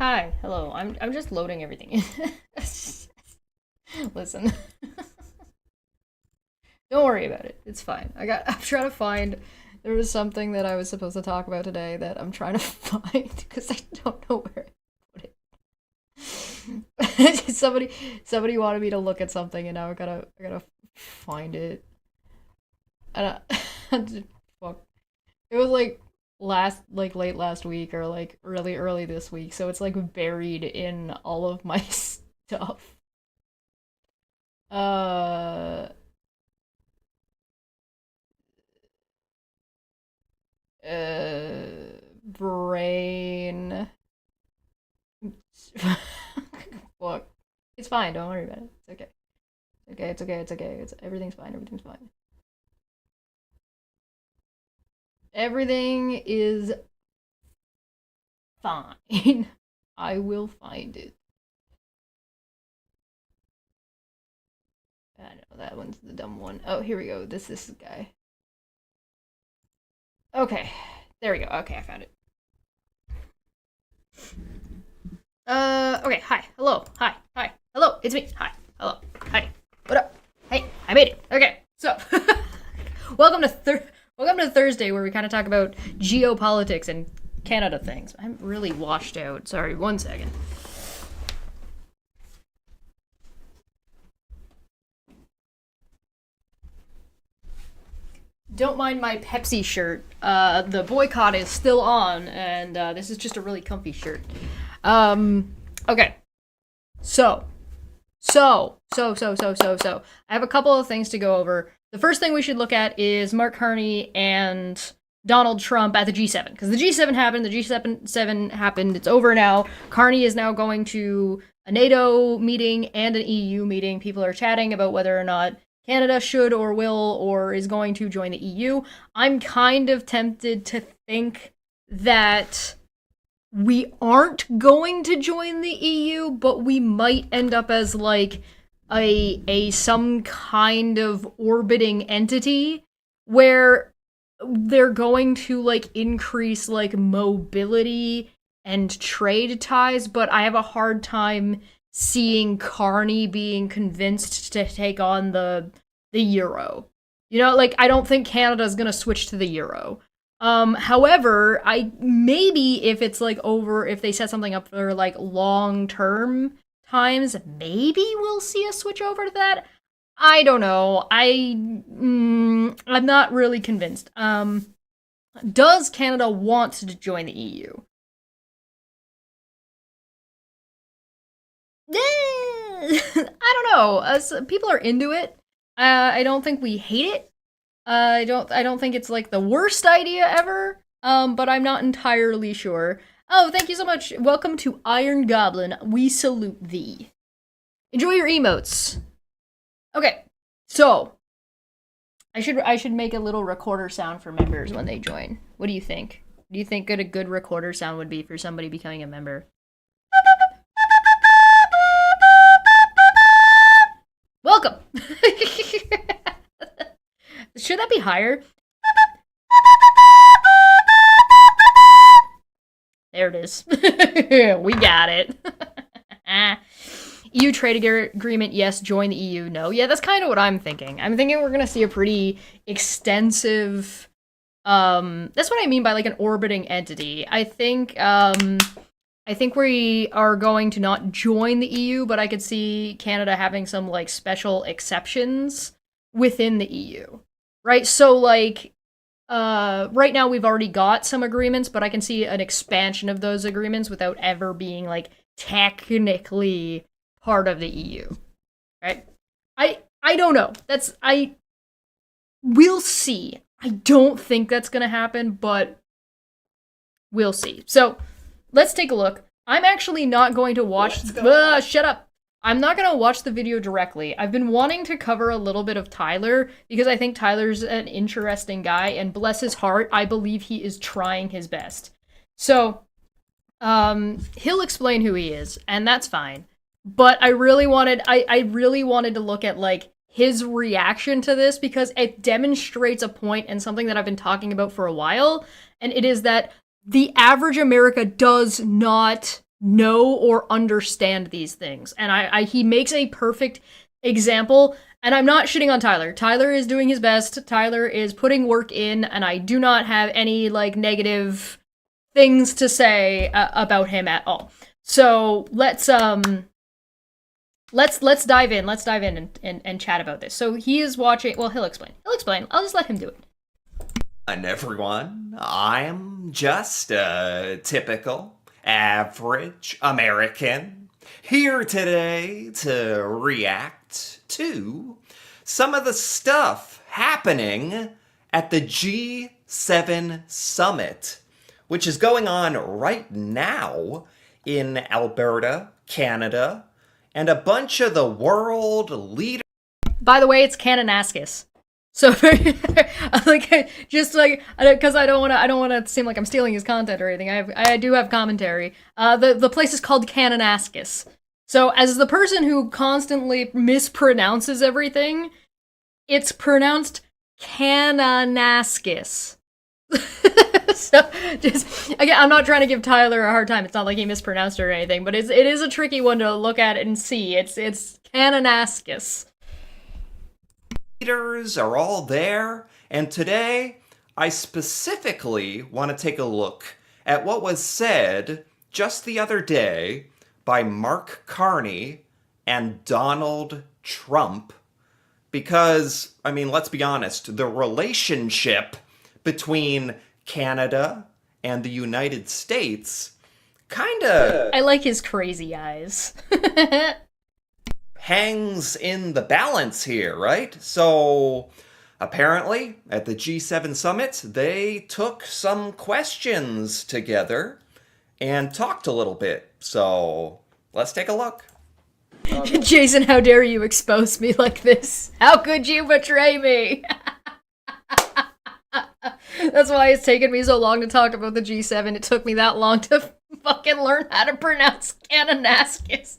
Hi, hello. I'm just loading everything in. Listen. Don't worry about it. It's fine. I'm trying to find there was something that I was supposed to talk about today that I'm trying to find because I don't know where I put it. somebody wanted me to look at something and now I gotta find it. And fuck. It was like late last week or like really early this week, so it's like buried in all of my stuff. Uh Brain. Fuck. It's fine, don't worry about it. It's okay. It's okay. It's everything's fine, everything's fine. Everything is fine. I will find it. I know that one's the dumb one. Oh, here we go. This guy. Okay. There we go. Okay, I found it. Okay. Hi. Hello. Hi. Hi. Hello. It's me. Hi. Hello. Hi. What up? Hey, I made it. Okay. So, welcome to Thursday, where we kind of talk about geopolitics and Canada things. I'm really washed out. Sorry. 1 second. Don't mind my Pepsi shirt. The boycott is still on, and this is just a really comfy shirt. Okay. So. I have a couple of things to go over. The first thing we should look at is Mark Carney and Donald Trump at the G7. Because the G7 happened, the G7 happened, it's over now. Carney is now going to a NATO meeting and an EU meeting. People are chatting about whether or not Canada should or will or is going to join the EU. I'm kind of tempted to think that we aren't going to join the EU, but we might end up as like a some kind of orbiting entity where they're going to like increase like mobility and trade ties, but I have a hard time seeing Carney being convinced to take on the euro. You know, like I don't think Canada's gonna switch to the euro. However, I maybe if it's like over, if they set something up for like long term times, maybe we'll see a switch over to that. I don't know. I'm not really convinced. Does Canada want to join the EU? I don't know. People are into it. I don't think we hate it. I don't think it's like the worst idea ever. But I'm not entirely sure. Oh, thank you so much. Welcome to Iron Goblin. We salute thee. Enjoy your emotes. Okay, so I should make a little recorder sound for members when they join. What do you think? Do you think a good recorder sound would be for somebody becoming a member? Welcome. Should that be higher? There it is. We got it. EU trade agreement, yes. Join the EU, no. Yeah, that's kind of what I'm thinking. I'm thinking we're gonna see a pretty extensive. That's what I mean by like an orbiting entity. I think we are going to not join the EU, but I could see Canada having some like special exceptions within the EU. Right? So like right now we've already got some agreements, but I can see an expansion of those agreements without ever being like technically part of the EU. Right? I don't know. We'll see. I don't think that's going to happen, but we'll see. So, let's take a look. I'm actually not going to watch. Shut up. I'm not going to watch the video directly. I've been wanting to cover a little bit of Tyler because I think Tyler's an interesting guy, and bless his heart, I believe he is trying his best. So, he'll explain who he is, and that's fine. But I really wanted to look at like his reaction to this because it demonstrates a point and something that I've been talking about for a while, and it is that the average America does not know or understand these things. And he makes a perfect example. And I'm not shitting on Tyler. Tyler is doing his best. Tyler is putting work in, and I do not have any like negative things to say about him at all. So let's dive in. Let's dive in and chat about this. So he is watching. Well, he'll explain. I'll just let him do it. And everyone, I'm just a typical, average American here today to react to some of the stuff happening at the G7 summit, which is going on right now in Alberta, Canada, and a bunch of the world leaders. By the way, it's Kananaskis. So, like, just like, because I don't want to seem like I'm stealing his content or anything. I do have commentary. The place is called Kananaskis. So, as the person who constantly mispronounces everything, it's pronounced Kananaskis. So, just again, I'm not trying to give Tyler a hard time. It's not like he mispronounced it or anything, but it is a tricky one to look at and see. It's Kananaskis. Leaders are all there, and today I specifically want to take a look at what was said just the other day by Mark Carney and Donald Trump, because, I mean, let's be honest, the relationship between Canada and the United States kinda... I like his crazy eyes. hangs in the balance here, right? So apparently at the G7 summit, they took some questions together and talked a little bit. So let's take a look. Jason, how dare you expose me like this? How could you betray me? That's why it's taken me so long to talk about the G7. It took me that long to fucking learn how to pronounce Kananaskis.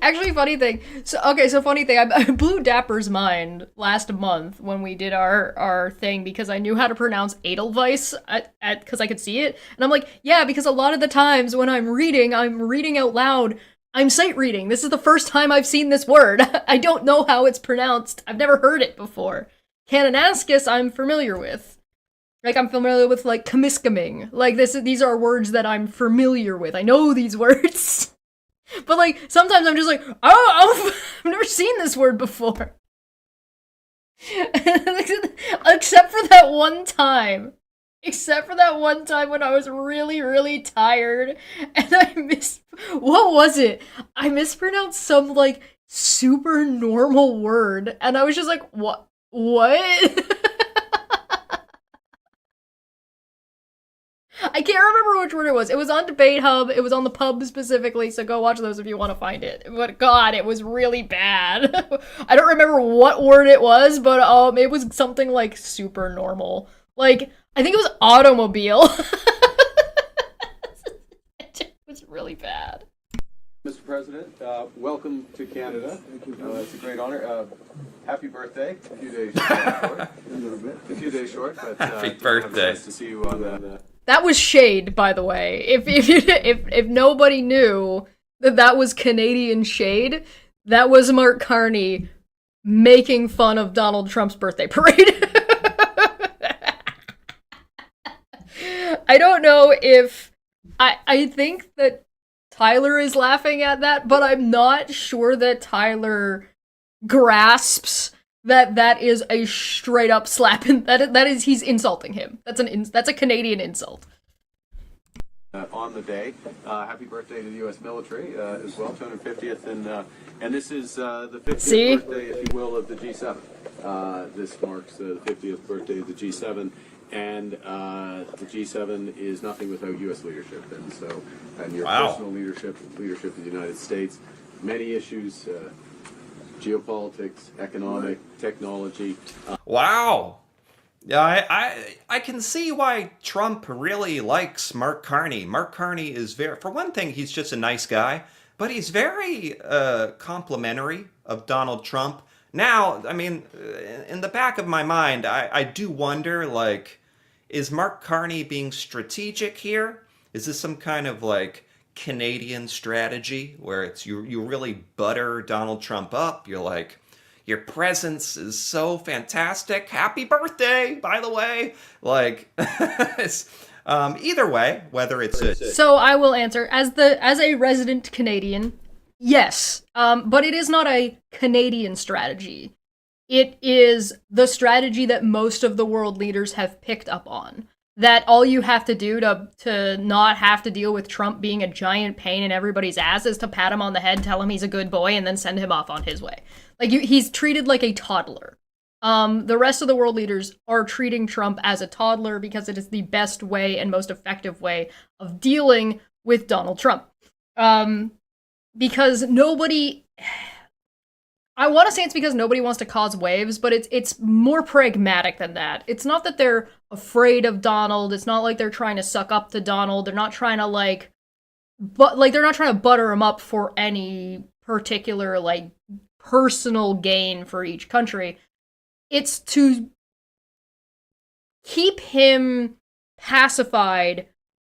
Actually, funny thing. So funny thing. I blew Dapper's mind last month when we did our thing because I knew how to pronounce Edelweiss because I could see it, and I'm like, yeah, because a lot of the times when I'm reading out loud. I'm sight reading. This is the first time I've seen this word. I don't know how it's pronounced. I've never heard it before. Kananaskis, I'm familiar with. Like, I'm familiar with, like, Kamiskaming. Like, these are words that I'm familiar with. I know these words. But, like, sometimes I'm just like, oh, I've never seen this word before. Except for that one time. When I was really, really tired and what was it? I mispronounced some, like, super normal word, and I was just like, what? I can't remember which word it was. It was on Debate Hub. It was on the pub specifically, so go watch those if you want to find it. But God, it was really bad. I don't remember what word it was, but it was something like super normal. Like, I think it was automobile. It was really bad. Mr. President, welcome to Canada. It's a great honor. Happy birthday. A few days short. But, Happy birthday. Nice to see you on that. That was shade, by the way. If nobody knew that was Canadian shade, that was Mark Carney making fun of Donald Trump's birthday parade. I don't know if I think that Tyler is laughing at that, but I'm not sure that Tyler grasps that is a straight up slap. That is he's insulting him. That's a Canadian insult. On the day, happy birthday to the U.S. military as well, 250th, and this is the 50th birthday, if you will, of the G7. This marks the 50th birthday of the G7. And the G7 is nothing without U.S. leadership, and your personal leadership of the United States, many issues, geopolitics, economic, technology. Wow. Yeah, I can see why Trump really likes Mark Carney. Mark Carney is for one thing, he's just a nice guy, but he's very complimentary of Donald Trump. Now, I mean, in the back of my mind, I do wonder, like, is Mark Carney being strategic here? Is this some kind of, like, Canadian strategy where it's you really butter Donald Trump up. You're like, your presence is so fantastic. Happy birthday, by the way. Like, it's, either way, whether it's a... So I will answer as a resident Canadian, yes, but it is not a Canadian strategy. It is the strategy that most of the world leaders have picked up on. That all you have to do to not have to deal with Trump being a giant pain in everybody's ass is to pat him on the head, tell him he's a good boy, and then send him off on his way. Like, he's treated like a toddler. The rest of the world leaders are treating Trump as a toddler because it is the best way and most effective way of dealing with Donald Trump. Because nobody... I want to say it's because nobody wants to cause waves, but it's more pragmatic than that. It's not that they're afraid of Donald. It's not like they're trying to suck up to Donald. They're not trying to they're not trying to butter him up for any particular personal gain for each country. It's to keep him pacified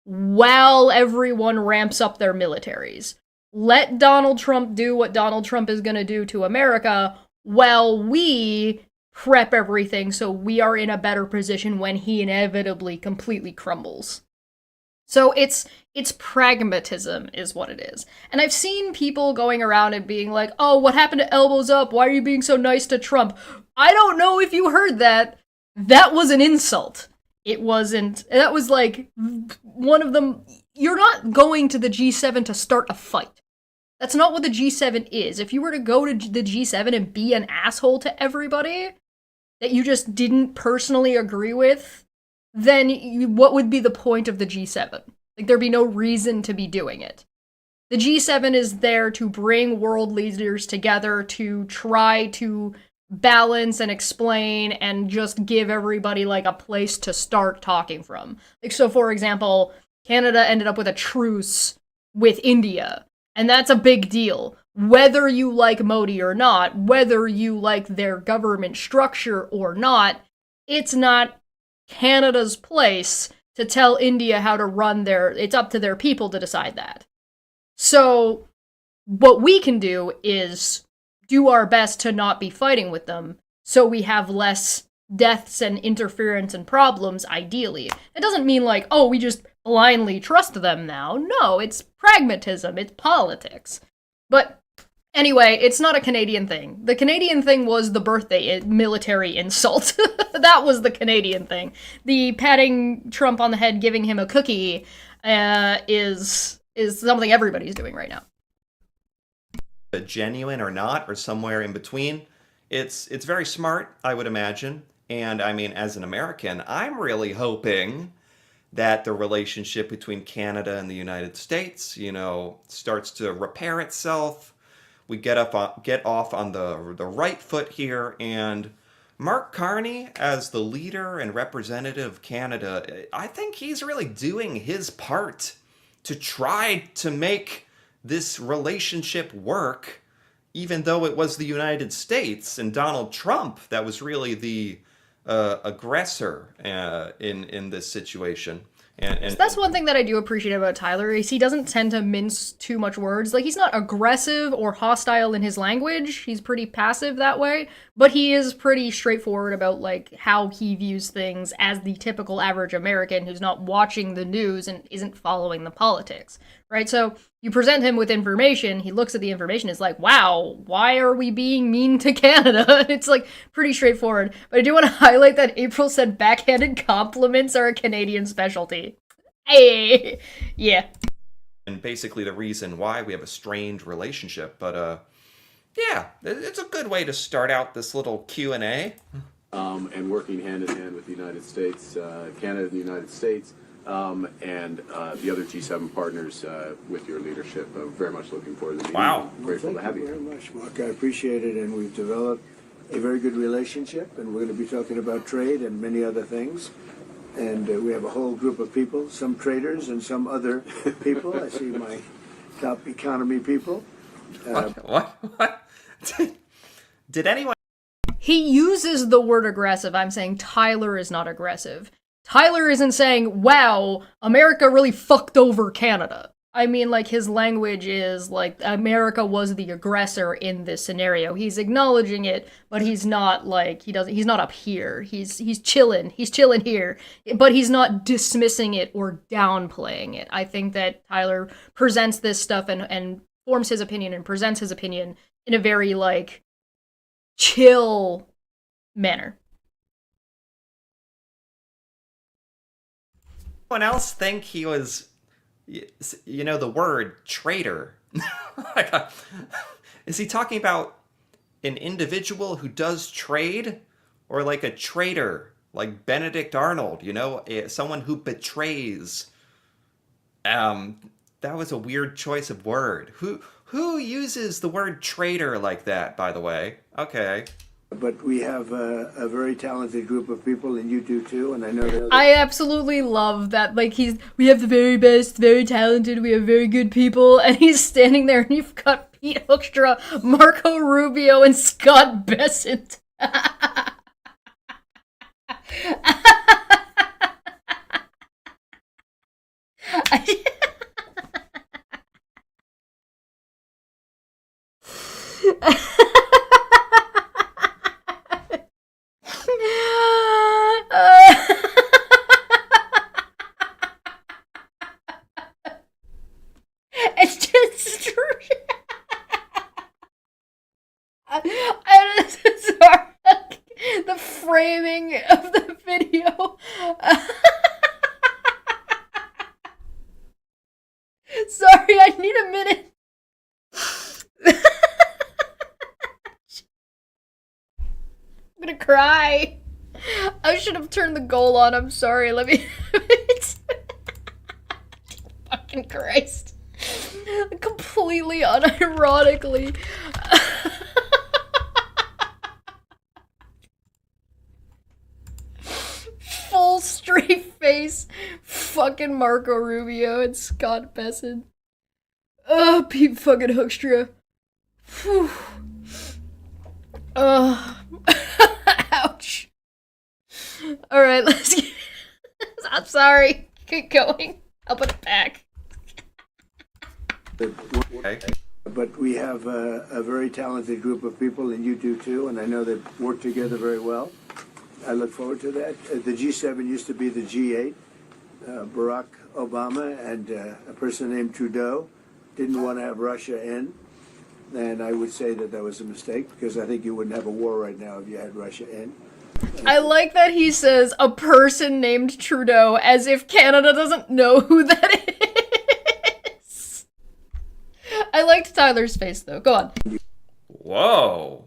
while everyone ramps up their militaries. Let Donald Trump do what Donald Trump is going to do to America while we prep everything so we are in a better position when he inevitably completely crumbles. So it's pragmatism is what it is. And I've seen people going around and being like, oh, what happened to elbows up? Why are you being so nice to Trump? I don't know if you heard that. That was an insult. It wasn't. That was one of them. You're not going to the G7 to start a fight. That's not what the G7 is. If you were to go to the G7 and be an asshole to everybody that you just didn't personally agree with, then what would be the point of the G7? There'd be no reason to be doing it. The G7 is there to bring world leaders together to try to balance and explain and just give everybody a place to start talking from. So for example, Canada ended up with a truce with India, and that's a big deal. Whether you like Modi or not, whether you like their government structure or not, it's not Canada's place to tell India how to run it's up to their people to decide that. So what we can do is do our best to not be fighting with them so we have less deaths and interference and problems, ideally. It doesn't mean we just blindly trust them now. No, it's pragmatism, it's politics. But anyway, it's not a Canadian thing. The Canadian thing was the birthday military insult. That was the Canadian thing. The patting Trump on the head, giving him a cookie, is something everybody's doing right now. Genuine or not, or somewhere in between. It's very smart, I would imagine. And I mean, as an American, I'm really hoping that the relationship between Canada and the United States, starts to repair itself. We get off on the right foot here, and Mark Carney, as the leader and representative of Canada, I think he's really doing his part to try to make this relationship work, even though it was the United States and Donald Trump that was really the aggressor in this situation. And so that's one thing that I do appreciate about Tyler, is he doesn't tend to mince too much words. He's not aggressive or hostile in his language. He's pretty passive that way, but he is pretty straightforward about how he views things as the typical average American who's not watching the news and isn't following the politics, right? So you present him with information, he looks at the information, is like, wow, why are we being mean to Canada? It's pretty straightforward. But I do want to highlight that April said backhanded compliments are a Canadian specialty. Hey, yeah. And basically the reason why we have a strained relationship, but yeah, it's a good way to start out this little Q&A. And working hand in hand with the United States, Canada and the United States, and the other G7 partners with your leadership. I'm very much looking forward to the meeting. Wow. Grateful to have you. Thank you very much, Mark. I appreciate it, and we've developed a very good relationship, and we're going to be talking about trade and many other things. And we have a whole group of people, some traders and some other people. I see my top economy people. What? Did anyone... He uses the word aggressive. I'm saying Tyler is not aggressive. Tyler isn't saying, wow, America really fucked over Canada. I mean, like, his language is, like, America was the aggressor in this scenario. He's acknowledging it, but he's not, like, he's not up here. He's chilling here, but he's not dismissing it or downplaying it. I think that Tyler presents this stuff and forms his opinion and presents his opinion in a very, like, chill manner. Anyone else think he was, you know, the word traitor? Is he talking about an individual who does trade, or like a traitor, like Benedict Arnold? You know, someone who betrays. That was a weird choice of word. Who uses the word traitor like that? By the way, okay. But we have a very talented group of people, and you do too. And I know that I absolutely love that. Like, we have the very best, very talented, we have very good people, and he's standing there, and you've got Pete Hoekstra, Marco Rubio, and Scott Bessent. It's just sorry. The framing of the video. Sorry, I need a minute. I'm gonna cry. I should have turned the goal on. I'm sorry. Let me. Fucking Christ. Completely unironically. Full straight face. Fucking Marco Rubio and Scott Bessent. Oh, Pete fucking Hoekstra. Whew. Ouch. Alright, let's get. I'm sorry. Keep going. I'll put it back. Okay. But we have a very talented group of people, and you do too, and I know they work together very well. I look forward to that. The G7 used to be the G8. Barack Obama and a person named Trudeau didn't want to have Russia in, and I would say that that was a mistake, because I think you wouldn't have a war right now if you had Russia in. I like that he says a person named Trudeau as if Canada doesn't know who that is. I liked Tyler's face though. Go on. Whoa.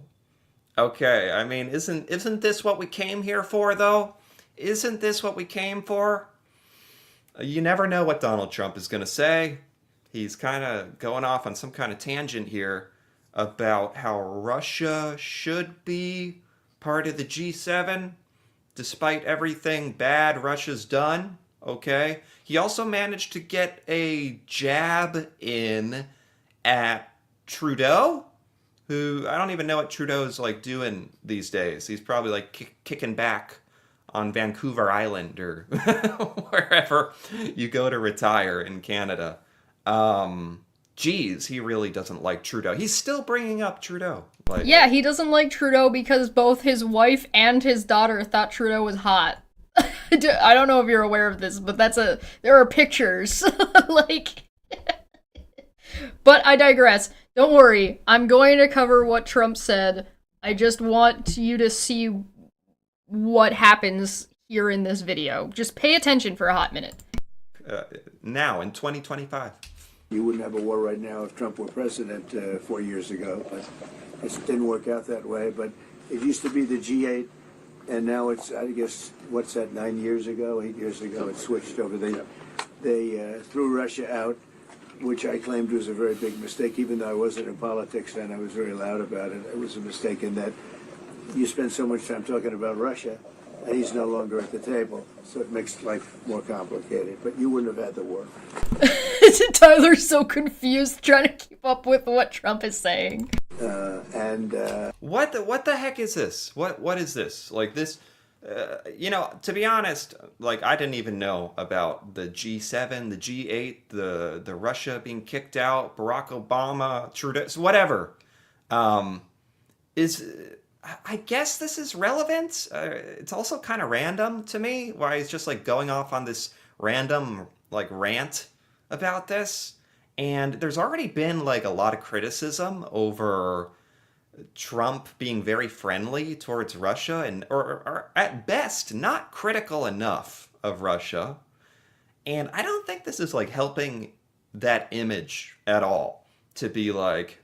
Okay, I mean, isn't this what we came here for, though? Isn't this what we came for? You never know what Donald Trump is going to say. He's kind of going off on some kind of tangent here about how Russia should be part of the G7, despite everything bad Russia's done, okay? He also managed to get a jab in at Trudeau, who I don't even know what Trudeau's like doing these days. He's probably like kicking back on Vancouver Island or wherever you go to retire in Canada. Geez, he really doesn't like Trudeau. He's still bringing up Trudeau. Like, Yeah, he doesn't like Trudeau because both his wife and his daughter thought Trudeau was hot. I don't know if you're aware of this, but there are pictures. Like, but I digress. Don't worry, I'm going to cover what Trump said. I just want you to see what happens here in this video. Just pay attention for a hot minute. now, in 2025. You wouldn't have a war right now if Trump were president 4 years ago, but it didn't work out that way. But it used to be the G8, and now it's, I guess, what's that, 9 years ago, 8 years ago, it switched over. They threw Russia out, which I claimed was a very big mistake. Even though I wasn't in politics then, I was very loud about it. It was a mistake in that you spend so much time talking about Russia, and he's no longer at the table, so it makes life more complicated. But you wouldn't have had the war. Tyler's so confused trying to keep up with what Trump is saying. What the heck is this? What is this? Like this? To be honest, like I didn't even know about the G7, the G8, the Russia being kicked out, Barack Obama, Trudeau, whatever. Um, is I guess this is relevant. It's also kind of random to me why he's just like going off on this random like rant about this. And there's already been like a lot of criticism over Trump being very friendly towards Russia and or at best not critical enough of Russia. And I don't think this is like helping that image at all to be like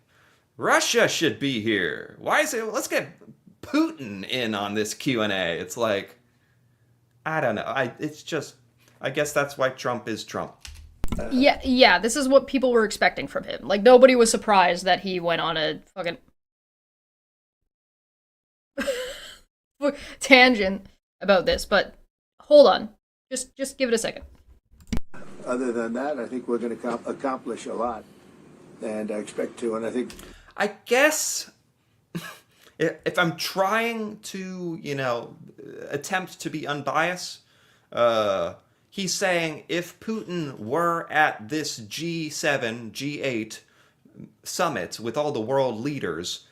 Russia should be here. Why is it? Let's get Putin in on this Q&A. It's like I don't know. It's just I guess that's why Trump is Trump. Yeah, this is what people were expecting from him. Like, nobody was surprised that he went on a fucking tangent about this, but hold on. Just give it a second. Other than that, I think we're going to accomplish a lot, and I expect to. And I think, I guess if I'm trying to, attempt to be unbiased, he's saying if Putin were at this G7, G8 summit with all the world leaders,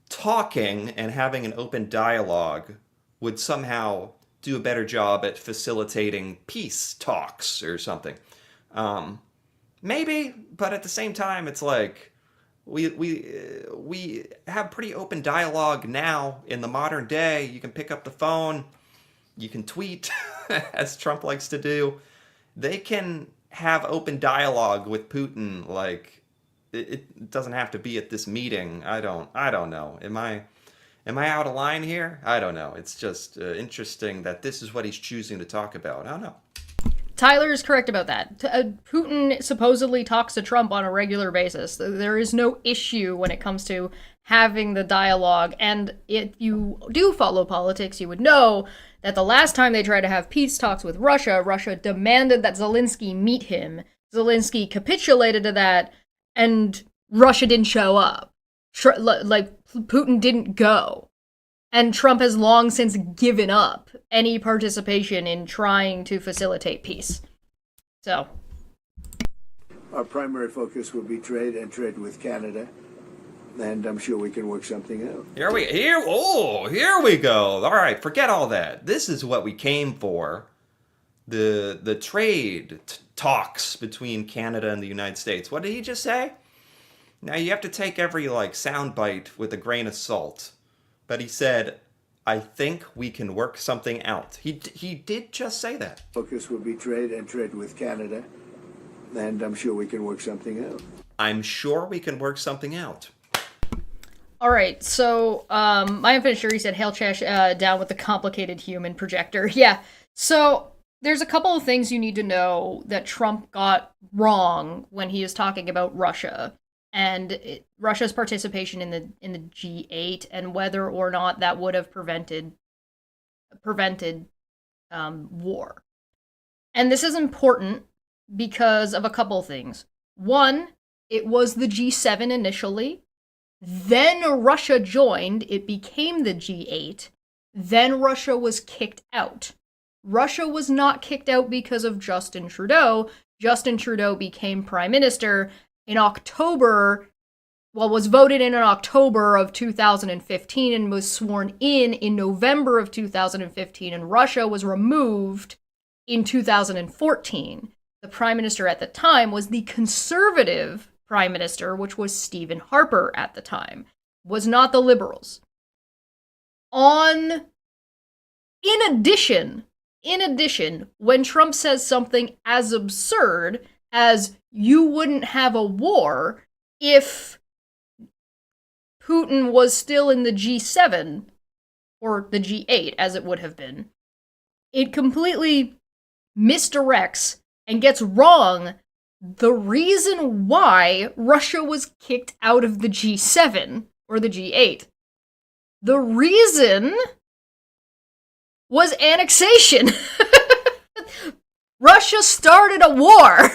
talking and having an open dialogue would somehow do a better job at facilitating peace talks or something. Maybe, but at the same time, it's like we have pretty open dialogue now in the modern day. You can pick up the phone, you can tweet, as Trump likes to do. They can have open dialogue with Putin. Like it doesn't have to be at this meeting. I don't know. Am I out of line here? I don't know. It's just interesting that this is what he's choosing to talk about. I don't know. Tyler is correct about that. Putin supposedly talks to Trump on a regular basis. There is no issue when it comes to having the dialogue. And if you do follow politics, you would know that the last time they tried to have peace talks with Russia, Russia demanded that Zelensky meet him. Zelensky capitulated to that, and Russia didn't show up. Putin didn't go. And Trump has long since given up any participation in trying to facilitate peace. So, our primary focus will be trade and trade with Canada, and I'm sure we can work something out. Here we go. All right, forget all that. This is what we came for. The trade talks between Canada and the United States. What did he just say? Now you have to take every soundbite with a grain of salt. But he said, I think we can work something out. He did just say that. Focus will be trade and trade with Canada, and I'm sure we can work something out. I'm sure we can work something out. all right, so my unfinished jury said, hail Chesh, down with the complicated human projector. Yeah, so there's a couple of things you need to know that Trump got wrong when he is talking about Russia. And Russia's participation in the G8 and whether or not that would have prevented war. And this is important because of a couple things. One, it was the G7 initially. Then Russia joined. It became the G8. Then Russia was kicked out. Russia was not kicked out because of Justin Trudeau. Justin Trudeau became prime minister in October, was voted in October of 2015 and was sworn in November of 2015, and Russia was removed in 2014. The prime minister at the time was the conservative prime minister, which was Stephen Harper at the time, was not the liberals. In addition, when Trump says something as absurd as you wouldn't have a war if Putin was still in the G7, or the G8 as it would have been, it completely misdirects and gets wrong the reason why Russia was kicked out of the G7, or the G8. The reason was annexation. Russia started a war.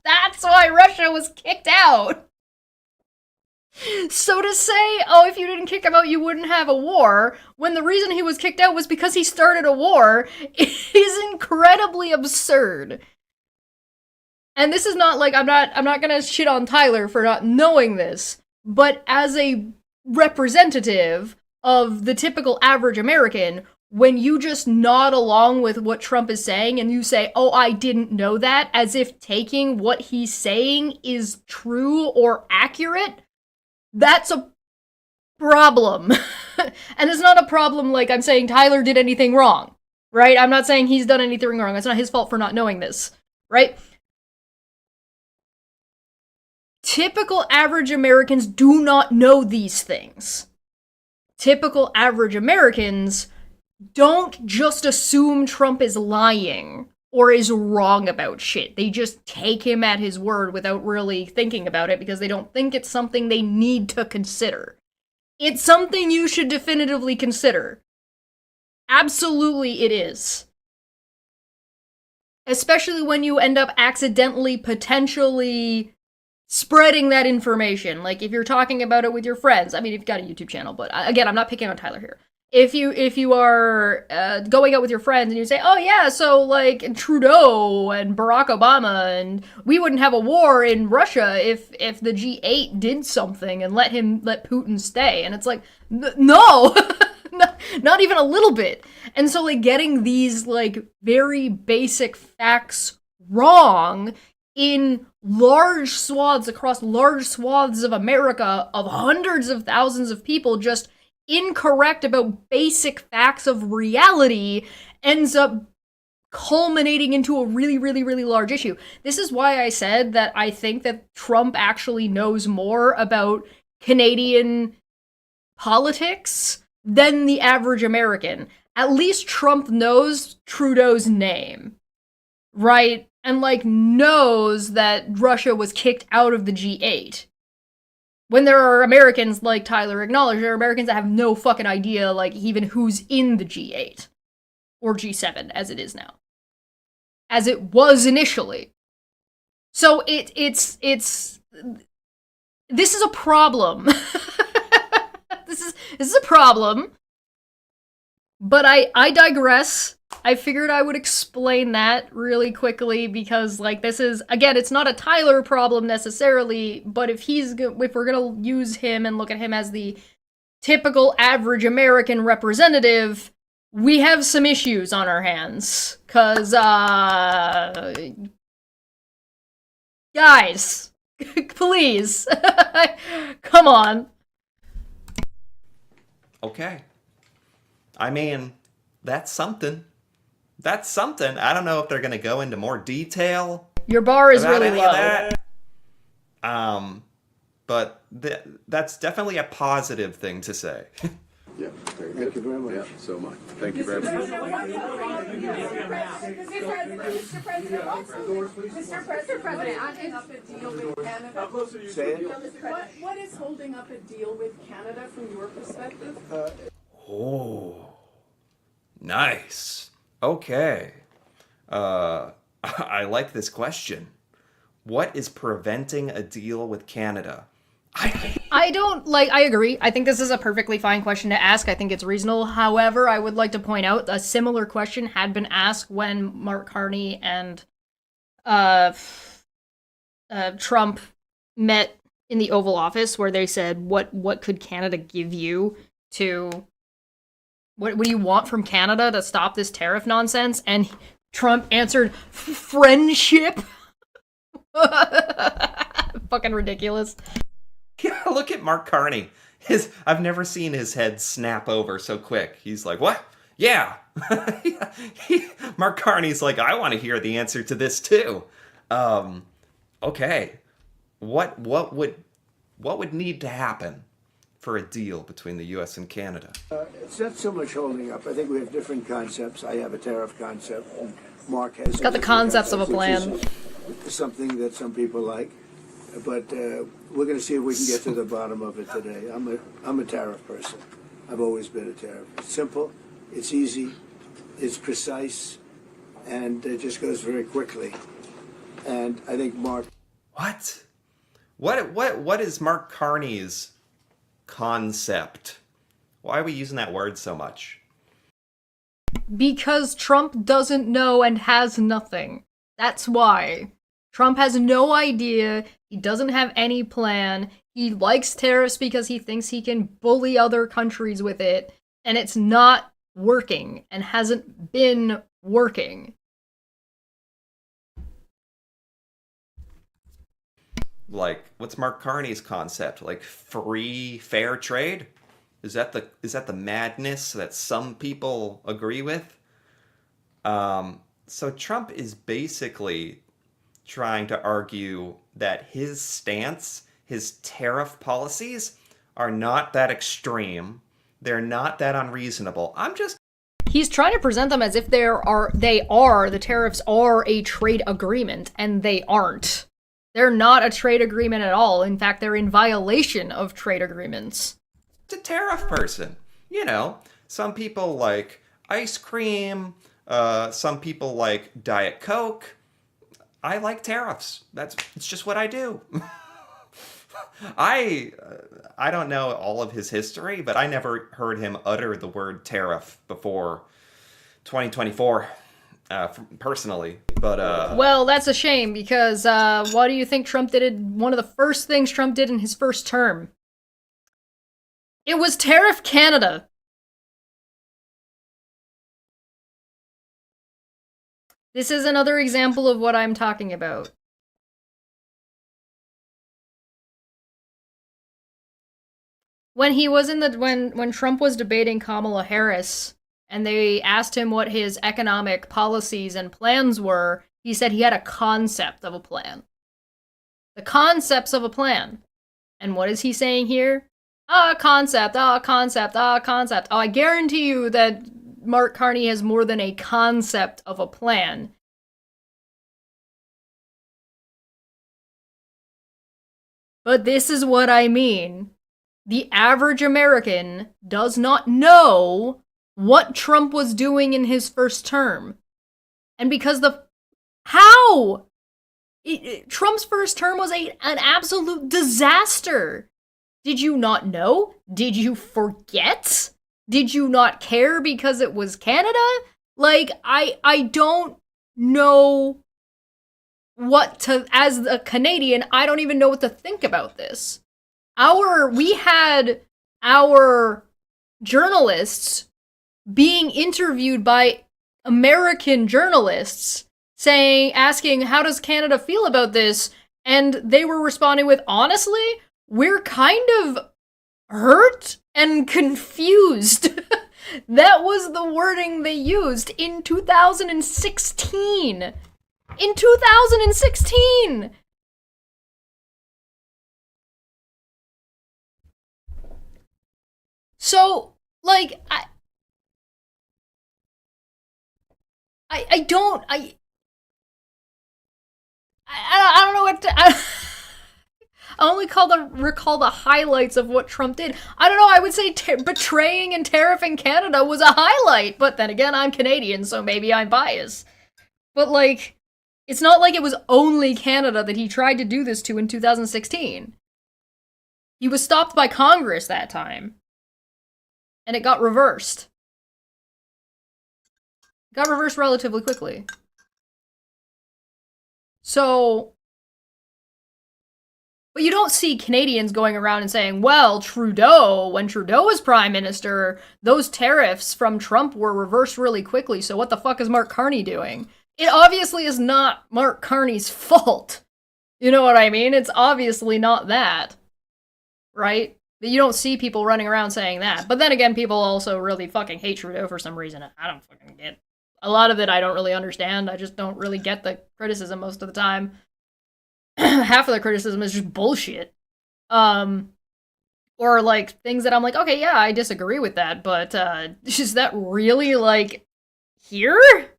That's why Russia was kicked out. So to say, oh, if you didn't kick him out, you wouldn't have a war, when the reason he was kicked out was because he started a war, is incredibly absurd. And this is not like, I'm not gonna shit on Tyler for not knowing this, but as a representative of the typical average American, when you just nod along with what Trump is saying and you say, oh, I didn't know that, as if taking what he's saying is true or accurate, that's a problem. And it's not a problem like I'm saying Tyler did anything wrong, right? I'm not saying he's done anything wrong. It's not his fault for not knowing this, right? Typical average Americans do not know these things. Typical average Americans don't just assume Trump is lying or is wrong about shit. They just take him at his word without really thinking about it because they don't think it's something they need to consider. It's something you should definitively consider. Absolutely it is. Especially when you end up accidentally, potentially spreading that information. Like, if you're talking about it with your friends. I mean, if you've got a YouTube channel, but again, I'm not picking on Tyler here. If you are going out with your friends and you say, oh yeah, so like Trudeau and Barack Obama and we wouldn't have a war in Russia if the G8 did something and let Putin stay. And it's like, no, not even a little bit. And so like getting these like very basic facts wrong in large swaths across large swaths of America of hundreds of thousands of people just incorrect about basic facts of reality ends up culminating into a really, really, really large issue. This is why I said that I think that Trump actually knows more about Canadian politics than the average American. At least Trump knows Trudeau's name, right? And, like, knows that Russia was kicked out of the G8. When there are Americans, like Tyler acknowledged, there are Americans that have no fucking idea, like, even who's in the G8. Or G7, as it is now. As it was initially. So it's this is a problem. This is a problem. But I digress. I figured I would explain that really quickly because, like, this is, again, it's not a Tyler problem necessarily, but if we're gonna use him and look at him as the typical average American representative, we have some issues on our hands. 'Cause, guys, please, come on. Okay. I mean, that's something. That's something. I don't know if they're going to go into more detail. Your bar is about really any low. of that. But that's definitely a positive thing to say. Yeah, very good. Thank you very much. Yeah, so much. Thank you very much. Mr. President, holding up a deal with Canada? Say it. What is holding up a deal with Canada from your perspective? Oh, nice. Okay. I like this question. What is preventing a deal with Canada? I agree. I think this is a perfectly fine question to ask. I think it's reasonable. However, I would like to point out a similar question had been asked when Mark Carney and Trump met in the Oval Office, where they said, what could Canada give you to... What do you want from Canada to stop this tariff nonsense? And Trump answered, friendship. Fucking ridiculous. Yeah, look at Mark Carney. I've never seen his head snap over so quick. He's like, what? Yeah. Mark Carney's like, I want to hear the answer to this too. Okay. What would need to happen for a deal between the U.S. and Canada? It's not so much holding up. I think we have different concepts. I have a tariff concept, and Mark has. Got the concepts of a plan. Which is something that some people like, but we're going to see if we can get to the bottom of it today. I'm a tariff person. I've always been a tariff. It's simple, it's easy, it's precise, and it just goes very quickly. And I think Mark. What? What is Mark Carney's concept? Why are we using that word so much? Because Trump doesn't know and has nothing. That's why. Trump has no idea. He doesn't have any plan. He likes tariffs because he thinks he can bully other countries with it, and it's not working and hasn't been working. Like, what's Mark Carney's concept? Like free, fair trade? Is that the madness that some people agree with? So Trump is basically trying to argue that his stance, his tariff policies, are not that extreme. They're not that unreasonable. He's trying to present them as if the tariffs are a trade agreement, and they aren't. They're not a trade agreement at all. In fact, they're in violation of trade agreements. A tariff person. You know, some people like ice cream, some people like Diet Coke. I like tariffs. It's just what I do. I don't know all of his history, but I never heard him utter the word tariff before 2024, personally. But well, that's a shame, because what do you think Trump did? One of the first things Trump did in his first term. It was tariff Canada. This is another example of what I'm talking about. When he was when Trump was debating Kamala Harris, and they asked him what his economic policies and plans were, he said he had a concept of a plan. The concepts of a plan. And what is he saying here? Concept. Oh, I guarantee you that Mark Carney has more than a concept of a plan. But this is what I mean. The average American does not know what Trump was doing in his first term. And because how? Trump's first term was an absolute disaster. Did you not know? Did you forget? Did you not care because it was Canada? Like, I don't know what to, as a Canadian, I don't even know what to think about this. We had our journalists being interviewed by American journalists asking, how does Canada feel about this? And they were responding with, honestly, we're kind of hurt and confused. That was the wording they used in 2016. In 2016! So, like, I don't know what to, I only recall the highlights of what Trump did. I don't know, I would say betraying and tariffing Canada was a highlight, but then again, I'm Canadian, so maybe I'm biased. But, like, it's not like it was only Canada that he tried to do this to in 2016. He was stopped by Congress that time. And it got reversed. It got reversed relatively quickly. So, but you don't see Canadians going around and saying, well, when Trudeau was prime minister, those tariffs from Trump were reversed really quickly, so what the fuck is Mark Carney doing? It obviously is not Mark Carney's fault. You know what I mean? It's obviously not that. Right? You don't see people running around saying that. But then again, people also really fucking hate Trudeau for some reason. I don't fucking get. A lot of it I don't really understand. I just don't really get the criticism most of the time. Half of the criticism is just bullshit. Or like things that I'm like, okay, yeah, I disagree with that, but is that really like here?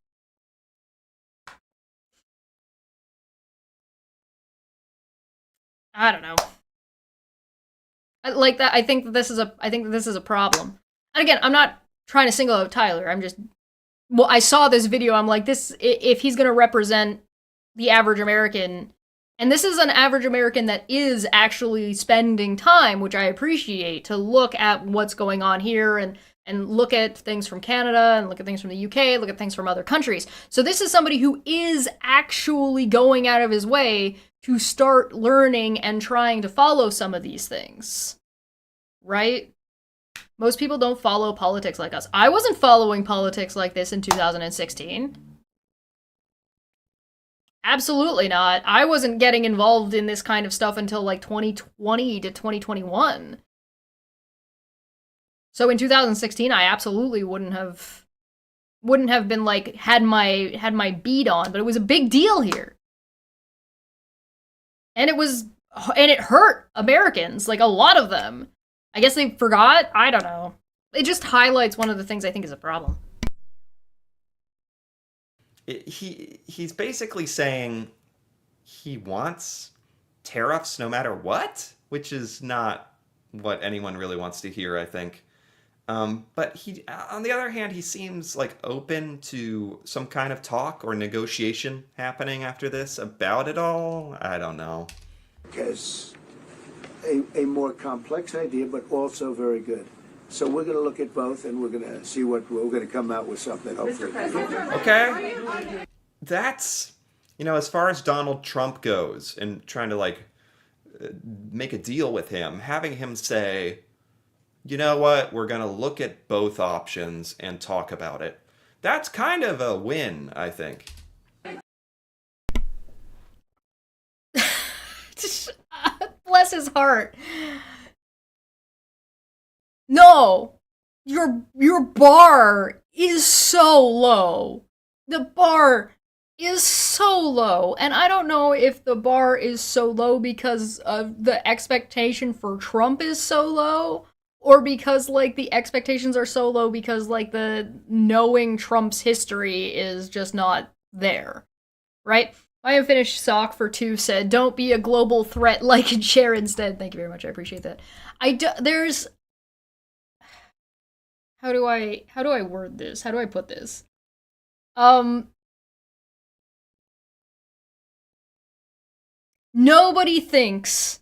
I don't know. Like that, I think that this is a problem. And again, I'm not trying to single out Tyler. I saw this video. I'm like, if he's gonna represent the average American, And this is an average American that is actually spending time, which I appreciate, to look at what's going on here and look at things from Canada and look at things from the UK, look at things from other countries. So this is somebody who is actually going out of his way to start learning and trying to follow some of these things. Right? Most people don't follow politics like us. I wasn't following politics like this in 2016. Absolutely not. I wasn't getting involved in this kind of stuff until like 2020 to 2021. So in 2016, I absolutely wouldn't have been like had my beat on, but it was a big deal here. And it hurt Americans, like a lot of them. I guess they forgot. I don't know. It just highlights one of the things I think is a problem. He's basically saying he wants tariffs no matter what, which is not what anyone really wants to hear, I think. But he, on the other hand, he seems like open to some kind of talk or negotiation happening after this about it all. I don't know. As a more complex idea, but also very good. So we're going to look at both, and we're going to see what we're going to come out with something, hopefully. Okay. That's, as far as Donald Trump goes and trying to, like, make a deal with him, having him say, you know what, we're going to look at both options and talk about it. That's kind of a win, I think. Bless his heart. No! Your bar is so low. The bar is so low. And I don't know if the bar is so low because of the expectation for Trump is so low, or because, like, the expectations are so low because, like, the knowing Trump's history is just not there. Right? My unfinished sock for 2 said, don't be a global threat, like and share instead. Thank you very much, I appreciate that. There's... How do I word this? How do I put this? Nobody thinks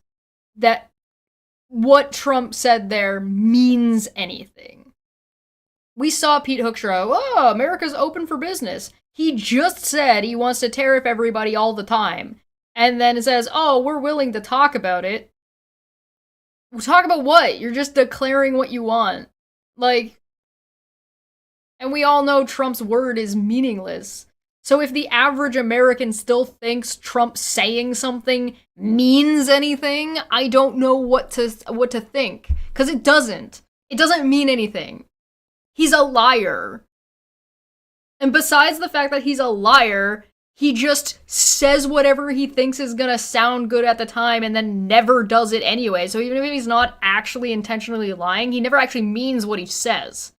that what Trump said there means anything. We saw Pete Hoekstra, oh, America's open for business. He just said he wants to tariff everybody all the time. And then it says, oh, we're willing to talk about it. Talk about what? You're just declaring what you want. Like, and we all know Trump's word is meaningless. So if the average American still thinks Trump saying something means anything, I don't know what to think. Because it doesn't. It doesn't mean anything. He's a liar. And besides the fact that he's a liar, he just says whatever he thinks is gonna sound good at the time and then never does it anyway. So even if he's not actually intentionally lying, he never actually means what he says.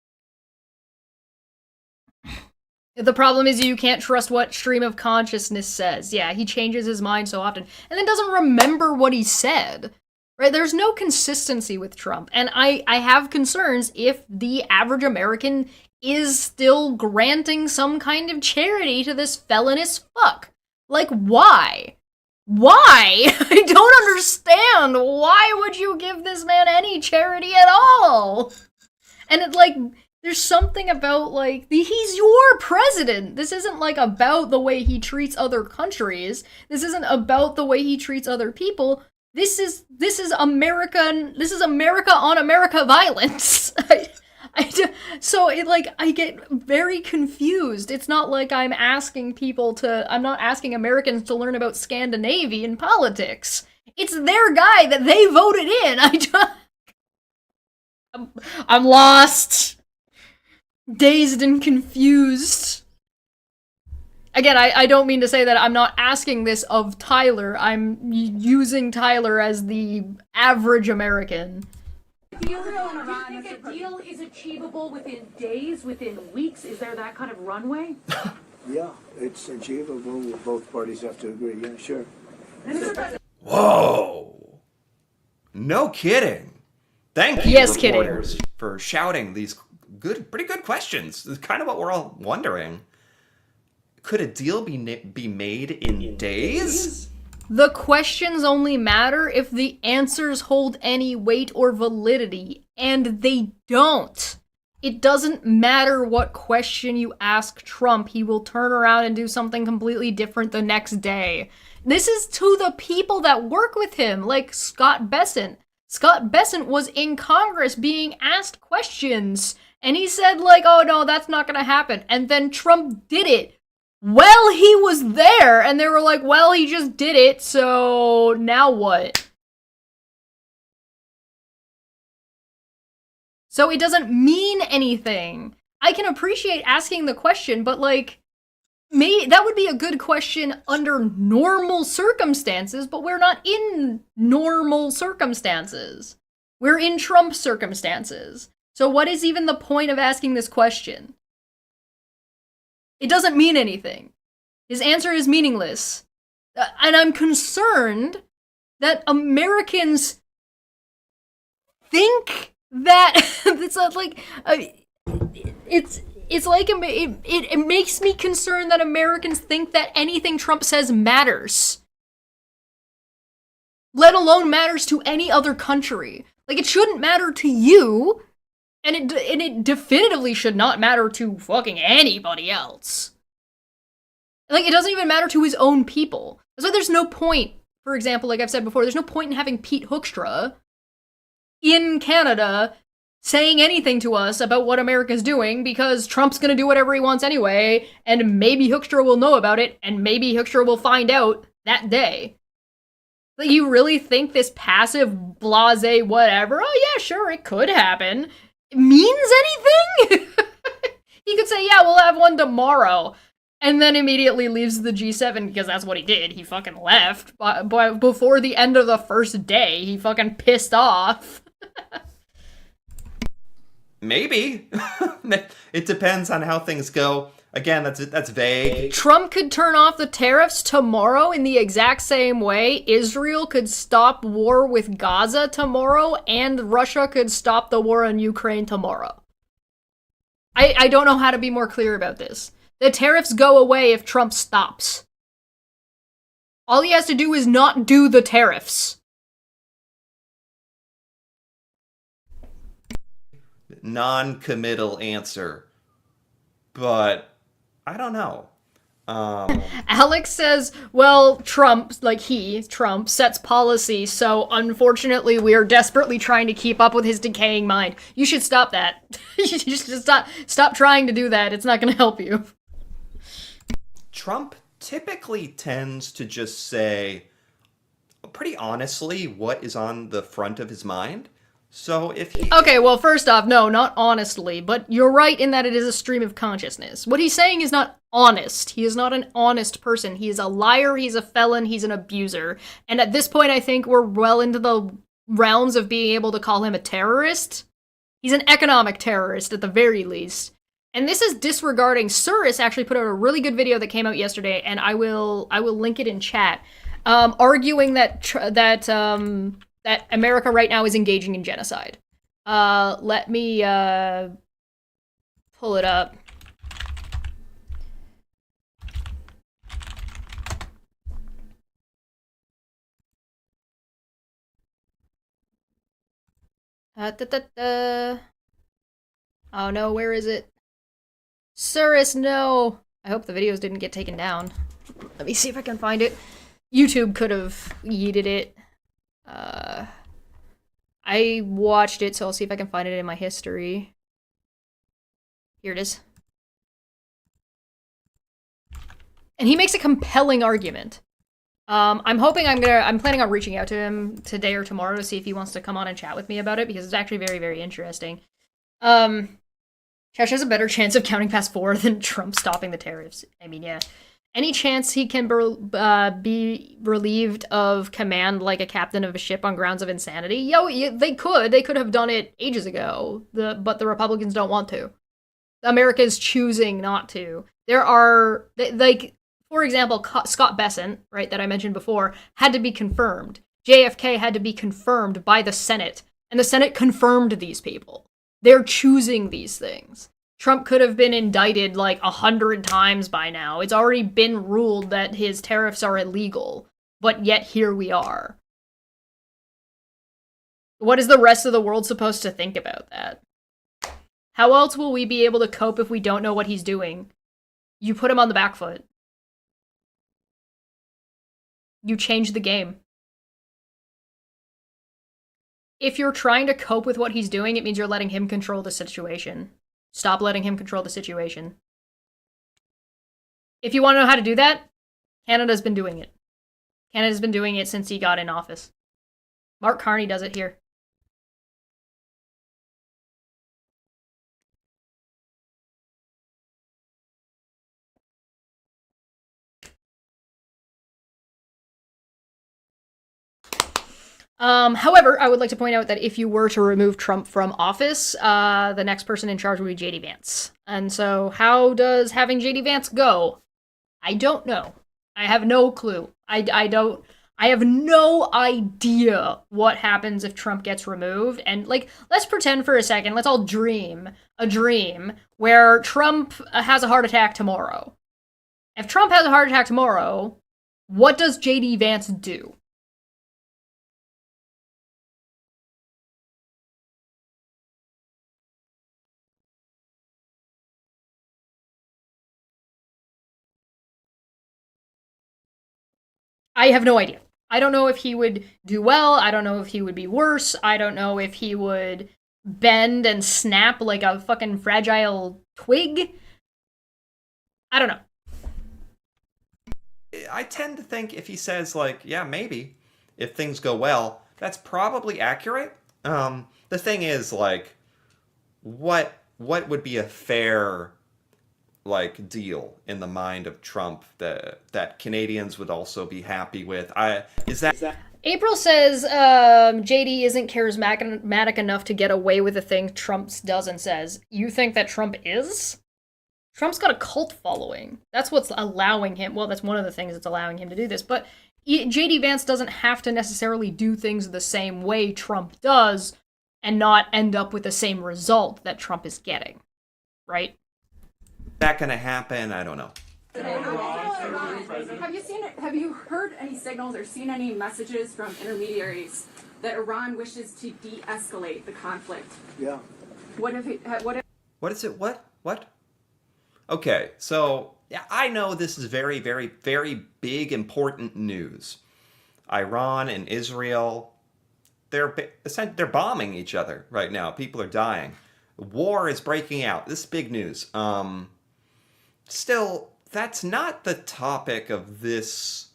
The problem is you can't trust what stream of consciousness says. Yeah, he changes his mind so often and then doesn't remember what he said. Right? There's no consistency with Trump. And I have concerns if the average American is still granting some kind of charity to this felonious fuck. Like, why? Why? I don't understand. Why would you give this man any charity at all? And it, like, there's something about, like, he's your president. This isn't, like, about the way he treats other countries. This isn't about the way he treats other people. This is America on America violence. So I get very confused. It's not like I'm not asking Americans to learn about Scandinavian politics. It's their guy that they voted in. I'm lost. Dazed and confused. Again, I don't mean to say that I'm not asking this of Tyler. I'm using Tyler as the average American. Do you think a deal is achievable within days, within weeks? Is there that kind of runway? Yeah, it's achievable. Both parties have to agree. Yeah, sure. Whoa. No kidding. Thank you, Yes, reporters, for shouting these pretty good questions. It's kind of what we're all wondering. Could a deal be made in days? The questions only matter if the answers hold any weight or validity, and they don't. It doesn't matter what question you ask Trump, he will turn around and do something completely different the next day. This is to the people that work with him, like Scott Bessent. Scott Bessent was in Congress being asked questions, and he said, like, oh no, that's not gonna happen. And then Trump did it. Well, he was there, and they were like, well, he just did it, so now what? So it doesn't mean anything. I can appreciate asking the question, but like, maybe that would be a good question under normal circumstances, but we're not in normal circumstances. We're in Trump circumstances. So what is even the point of asking this question? It doesn't mean anything. His answer is meaningless. And I'm concerned that Americans think that it's like it makes me concerned that Americans think that anything Trump says matters, let alone matters to any other country. Like, it shouldn't matter to you. And it definitively should not matter to fucking anybody else. Like, it doesn't even matter to his own people. That's why there's no point, for example, like I've said before, there's no point in having Pete Hoekstra in Canada saying anything to us about what America's doing, because Trump's gonna do whatever he wants anyway, and maybe Hoekstra will know about it, and maybe Hoekstra will find out that day. Like, you really think this passive, blasé whatever, oh yeah, sure, it could happen, means anything? He could say, yeah, we'll have one tomorrow, and then immediately leaves the G7, because that's what he did. He fucking left. But before the end of the first day, he fucking pissed off. Maybe. It depends on how things go. Again, that's vague. Trump could turn off the tariffs tomorrow in the exact same way. Israel could stop war with Gaza tomorrow, and Russia could stop the war in Ukraine tomorrow. I don't know how to be more clear about this. The tariffs go away if Trump stops. All he has to do is not do the tariffs. Non-committal answer. But I don't know. Alex says, well, Trump sets policy, so unfortunately we are desperately trying to keep up with his decaying mind. You should stop that. You should just stop trying to do that. It's not going to help you. Trump typically tends to just say, pretty honestly, what is on the front of his mind. So if he... Okay, well, first off, no, not honestly, but you're right in that it is a stream of consciousness. What he's saying is not honest. He is not an honest person. He is a liar, he's a felon, he's an abuser. And at this point, I think we're well into the realms of being able to call him a terrorist. He's an economic terrorist, at the very least. And this is disregarding... Surus actually put out a really good video that came out yesterday, and I will link it in chat, arguing that America right now is engaging in genocide. Let me pull it up. Oh no, where is it? Surus, no! I hope the videos didn't get taken down. Let me see if I can find it. YouTube could have yeeted it. I watched it, so I'll see if I can find it in my history. Here it is. And he makes a compelling argument. I'm planning on reaching out to him today or tomorrow to see if he wants to come on and chat with me about it, because it's actually very, very interesting. Cash has a better chance of counting past 4 than Trump stopping the tariffs. I mean, yeah. Any chance he can be relieved of command like a captain of a ship on grounds of insanity? Yo, they could. They could have done it ages ago, but the Republicans don't want to. America is choosing not to. There are, like, for example, Scott Bessent, right, that I mentioned before, had to be confirmed. JFK had to be confirmed by the Senate, and the Senate confirmed these people. They're choosing these things. Trump could have been indicted like 100 times by now. It's already been ruled that his tariffs are illegal. But yet here we are. What is the rest of the world supposed to think about that? How else will we be able to cope if we don't know what he's doing? You put him on the back foot. You change the game. If you're trying to cope with what he's doing, it means you're letting him control the situation. Stop letting him control the situation. If you want to know how to do that, Canada's been doing it. Canada's been doing it since he got in office. Mark Carney does it here. However, I would like to point out that if you were to remove Trump from office, the next person in charge would be JD Vance. And so how does having JD Vance go? I don't know. I have no clue. I have no idea what happens if Trump gets removed. And, like, let's pretend for a second, let's all dream a dream where Trump has a heart attack tomorrow. If Trump has a heart attack tomorrow, what does JD Vance do? I have no idea. I don't know if he would do well. I don't know if he would be worse. I don't know if he would bend and snap like a fucking fragile twig. I don't know. I tend to think if he says, like, yeah, maybe, if things go well, that's probably accurate. The thing is, like, what would be a fair, like, deal in the mind of Trump that Canadians would also be happy with? April says JD isn't charismatic enough to get away with the thing Trump does and says. You think that Trump is? Trump's got a cult following. That's what's allowing him. Well, that's one of the things that's allowing him to do this. But JD Vance doesn't have to necessarily do things the same way Trump does and not end up with the same result that Trump is getting. Right? Is that going to happen? I don't know. Have you heard any signals or seen any messages from intermediaries that Iran wishes to de-escalate the conflict? Yeah. What What is it? What? Okay, so yeah, I know this is very, very, very big, important news. Iran and Israel, they're bombing each other right now. People are dying. War is breaking out. This is big news. Still, that's not the topic of this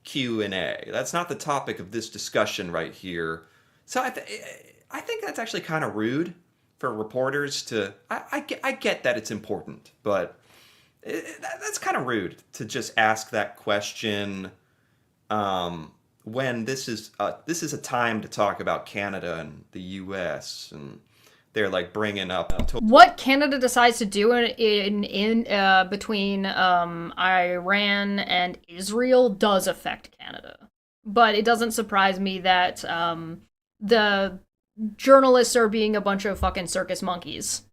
Q&A. That's not the topic of this discussion right here. So I think that's actually kind of rude for reporters to... I get that it's important, but that's kind of rude to just ask that question when this is a time to talk about Canada and the U.S. and they're like bringing up what Canada decides to do in between Iran and Israel does affect Canada, but it doesn't surprise me that the journalists are being a bunch of fucking circus monkeys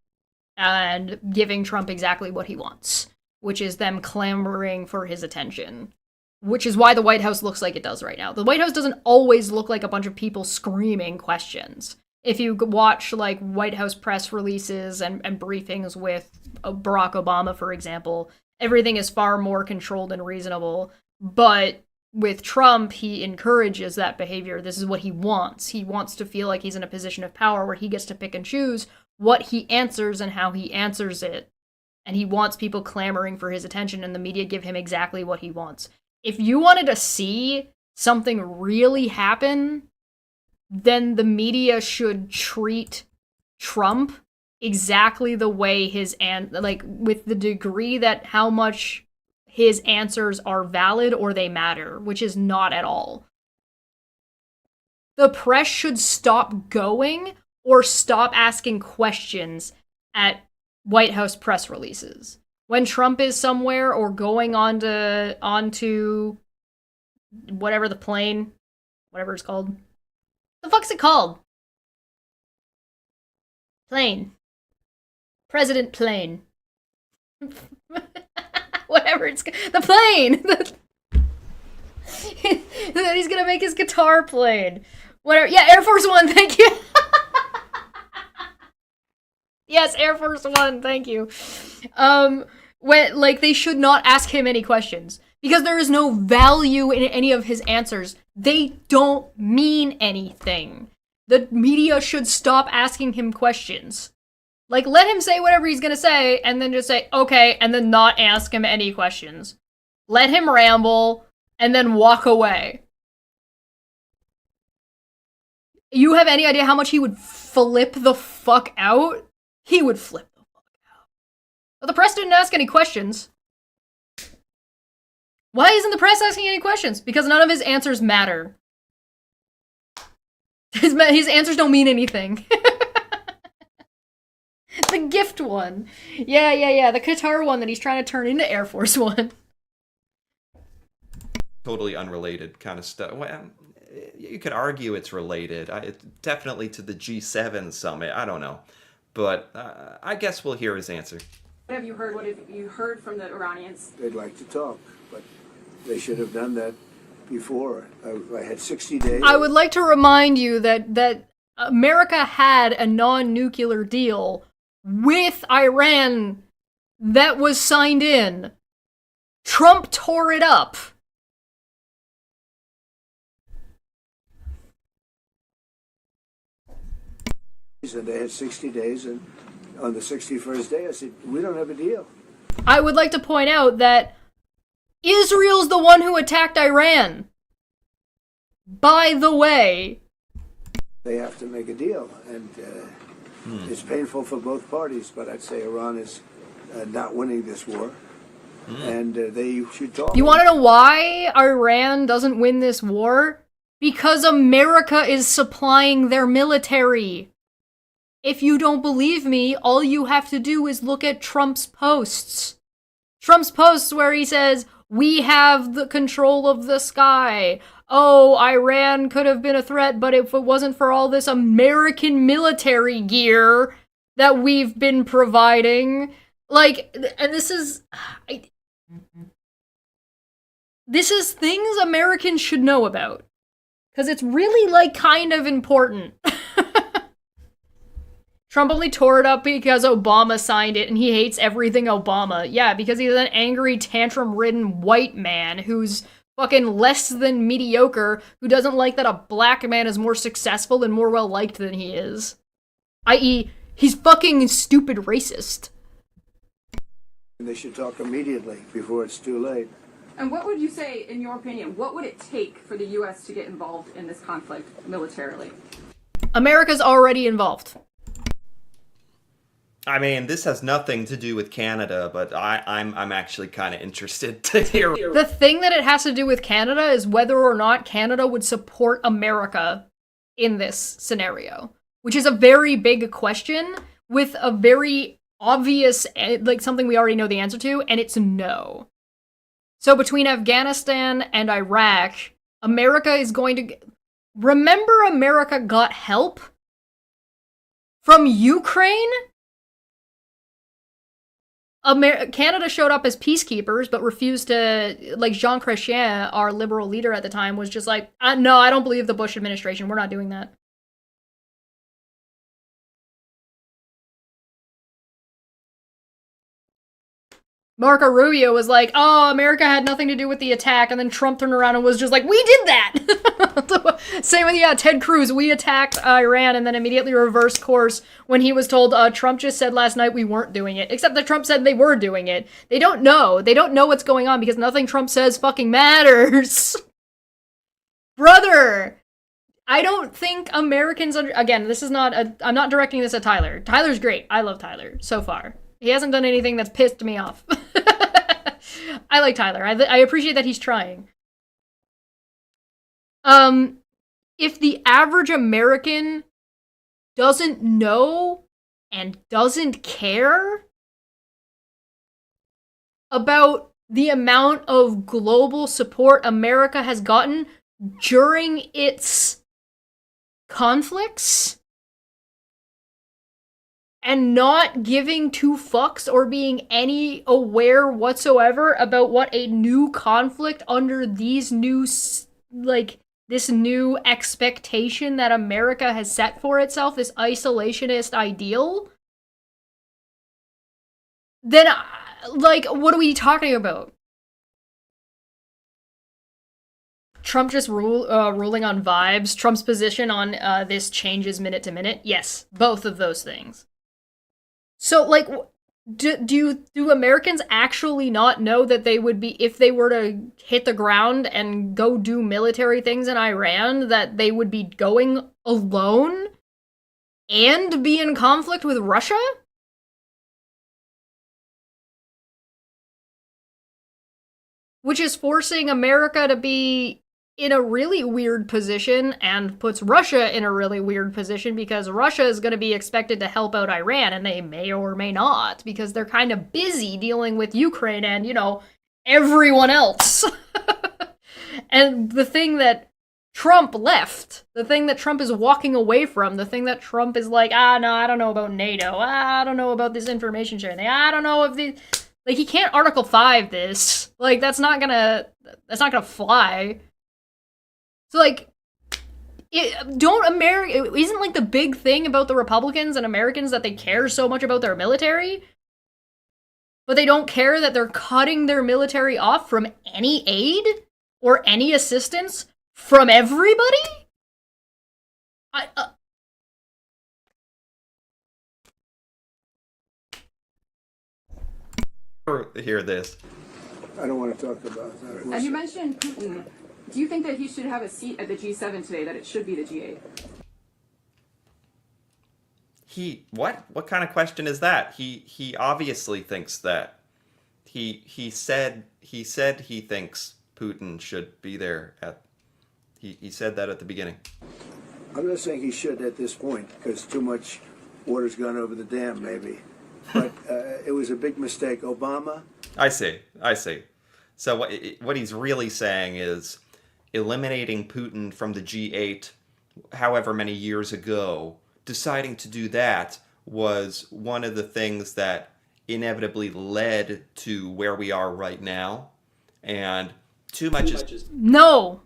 and giving Trump exactly what he wants, which is them clamoring for his attention. Which is why the White House looks like it does right now. The White House doesn't always look like a bunch of people screaming questions. If you watch, like, White House press releases and briefings with Barack Obama, for example, everything is far more controlled and reasonable. But with Trump, he encourages that behavior. This is what he wants. He wants to feel like he's in a position of power where he gets to pick and choose what he answers and how he answers it. And he wants people clamoring for his attention, and the media give him exactly what he wants. If you wanted to see something really happen, then the media should treat Trump exactly the way with the degree that how much his answers are valid or they matter, which is not at all. The press should stop going or stop asking questions at White House press releases. When Trump is somewhere or going onto whatever the plane, whatever it's called. The fuck's it called? Plane. President plane. Whatever it's... The plane! That he's gonna make his guitar played. Whatever. Yeah, Air Force One, thank you. Yes, Air Force One, thank you. When, like, they should not ask him any questions. Because there is no value in any of his answers. They don't mean anything. The media should stop asking him questions. Like, let him say whatever he's gonna say, and then just say, okay, and then not ask him any questions. Let him ramble, and then walk away. You have any idea how much he would flip the fuck out? He would flip the fuck out. But the press didn't ask any questions. Why isn't the press asking any questions? Because none of his answers matter. His answers don't mean anything. The gift one. Yeah. The Qatar one that he's trying to turn into Air Force One. Totally unrelated kind of stuff. Well, you could argue it's related. Definitely to the G7 summit. I don't know. But I guess we'll hear his answer. What have you heard? What have you heard from the Iranians? They'd like to talk, but they should have done that before. I had 60 days. I would like to remind you that America had a non-nuclear deal with Iran that was signed in. Trump tore it up. And they had 60 days, and on the 61st day, I said, we don't have a deal. I would like to point out that Israel's the one who attacked Iran. By the way. They have to make a deal, and it's painful for both parties, but I'd say Iran is not winning this war, and they should talk. You want to know why Iran doesn't win this war? Because America is supplying their military. If you don't believe me, all you have to do is look at Trump's posts. Trump's posts where he says, we have the control of the sky. Oh, Iran could have been a threat, but if it wasn't for all this American military gear that we've been providing, like, and this is things Americans should know about. Because it's really, like, kind of important. Trump only tore it up because Obama signed it and he hates everything Obama. Yeah, because he's an angry, tantrum-ridden white man who's fucking less than mediocre, who doesn't like that a black man is more successful and more well-liked than he is. I.e., he's fucking stupid racist. They should talk immediately before it's too late. And what would you say, in your opinion, what would it take for the U.S. to get involved in this conflict militarily? America's already involved. I mean, this has nothing to do with Canada, but I'm actually kind of interested to hear. The thing that it has to do with Canada is whether or not Canada would support America in this scenario, which is a very big question with a very obvious, like, something we already know the answer to, and it's no. So between Afghanistan and Iraq, America is going to... Remember America got help from Ukraine? Canada showed up as peacekeepers, but refused to, like, Jean Chrétien, our liberal leader at the time, was just like, no, I don't believe the Bush administration. We're not doing that. Marco Rubio was like, oh, America had nothing to do with the attack, and then Trump turned around and was just like, we did that! Same with, Ted Cruz. We attacked Iran and then immediately reversed course when he was told, Trump just said last night we weren't doing it. Except that Trump said they were doing it. They don't know. They don't know what's going on because nothing Trump says fucking matters. Brother! I don't think Americans... Again, this is not I'm not directing this at Tyler. Tyler's great. I love Tyler so far. He hasn't done anything that's pissed me off. I like Tyler. I appreciate that he's trying. If the average American doesn't know and doesn't care about the amount of global support America has gotten during its conflicts, and not giving two fucks or being any aware whatsoever about what a new conflict under these new, like, this new expectation that America has set for itself, this isolationist ideal, then, like, what are we talking about? Trump just ruling on vibes? Trump's position on this changes minute to minute? Yes, both of those things. So, like, do Americans actually not know that they would be, if they were to hit the ground and go do military things in Iran, that they would be going alone and be in conflict with Russia? Which is forcing America to be in a really weird position and puts Russia in a really weird position, because Russia is going to be expected to help out Iran, and they may or may not, because they're kind of busy dealing with Ukraine and, you know, everyone else. And the thing that Trump left, the thing that Trump is walking away from, the thing that Trump is like, no, I don't know about NATO, I don't know about this information sharing thing, I don't know if the... Like, he can't Article 5 this. Like, that's not gonna fly. So, like, isn't, like, the big thing about the Republicans and Americans that they care so much about their military? But they don't care that they're cutting their military off from any aid or any assistance from everybody? Hear this. I don't want to talk about that. As you mentioned Putin, do you think that he should have a seat at the G7 today, that it should be the G8? What kind of question is that? He obviously thinks that. He said he thinks Putin should be there he said that at the beginning. I'm not saying he should at this point, because too much water's gone over the dam, maybe. But it was a big mistake. Obama. I see. So what he's really saying is eliminating Putin from the G8 however many years ago, deciding to do that was one of the things that inevitably led to where we are right now. And too much is... No!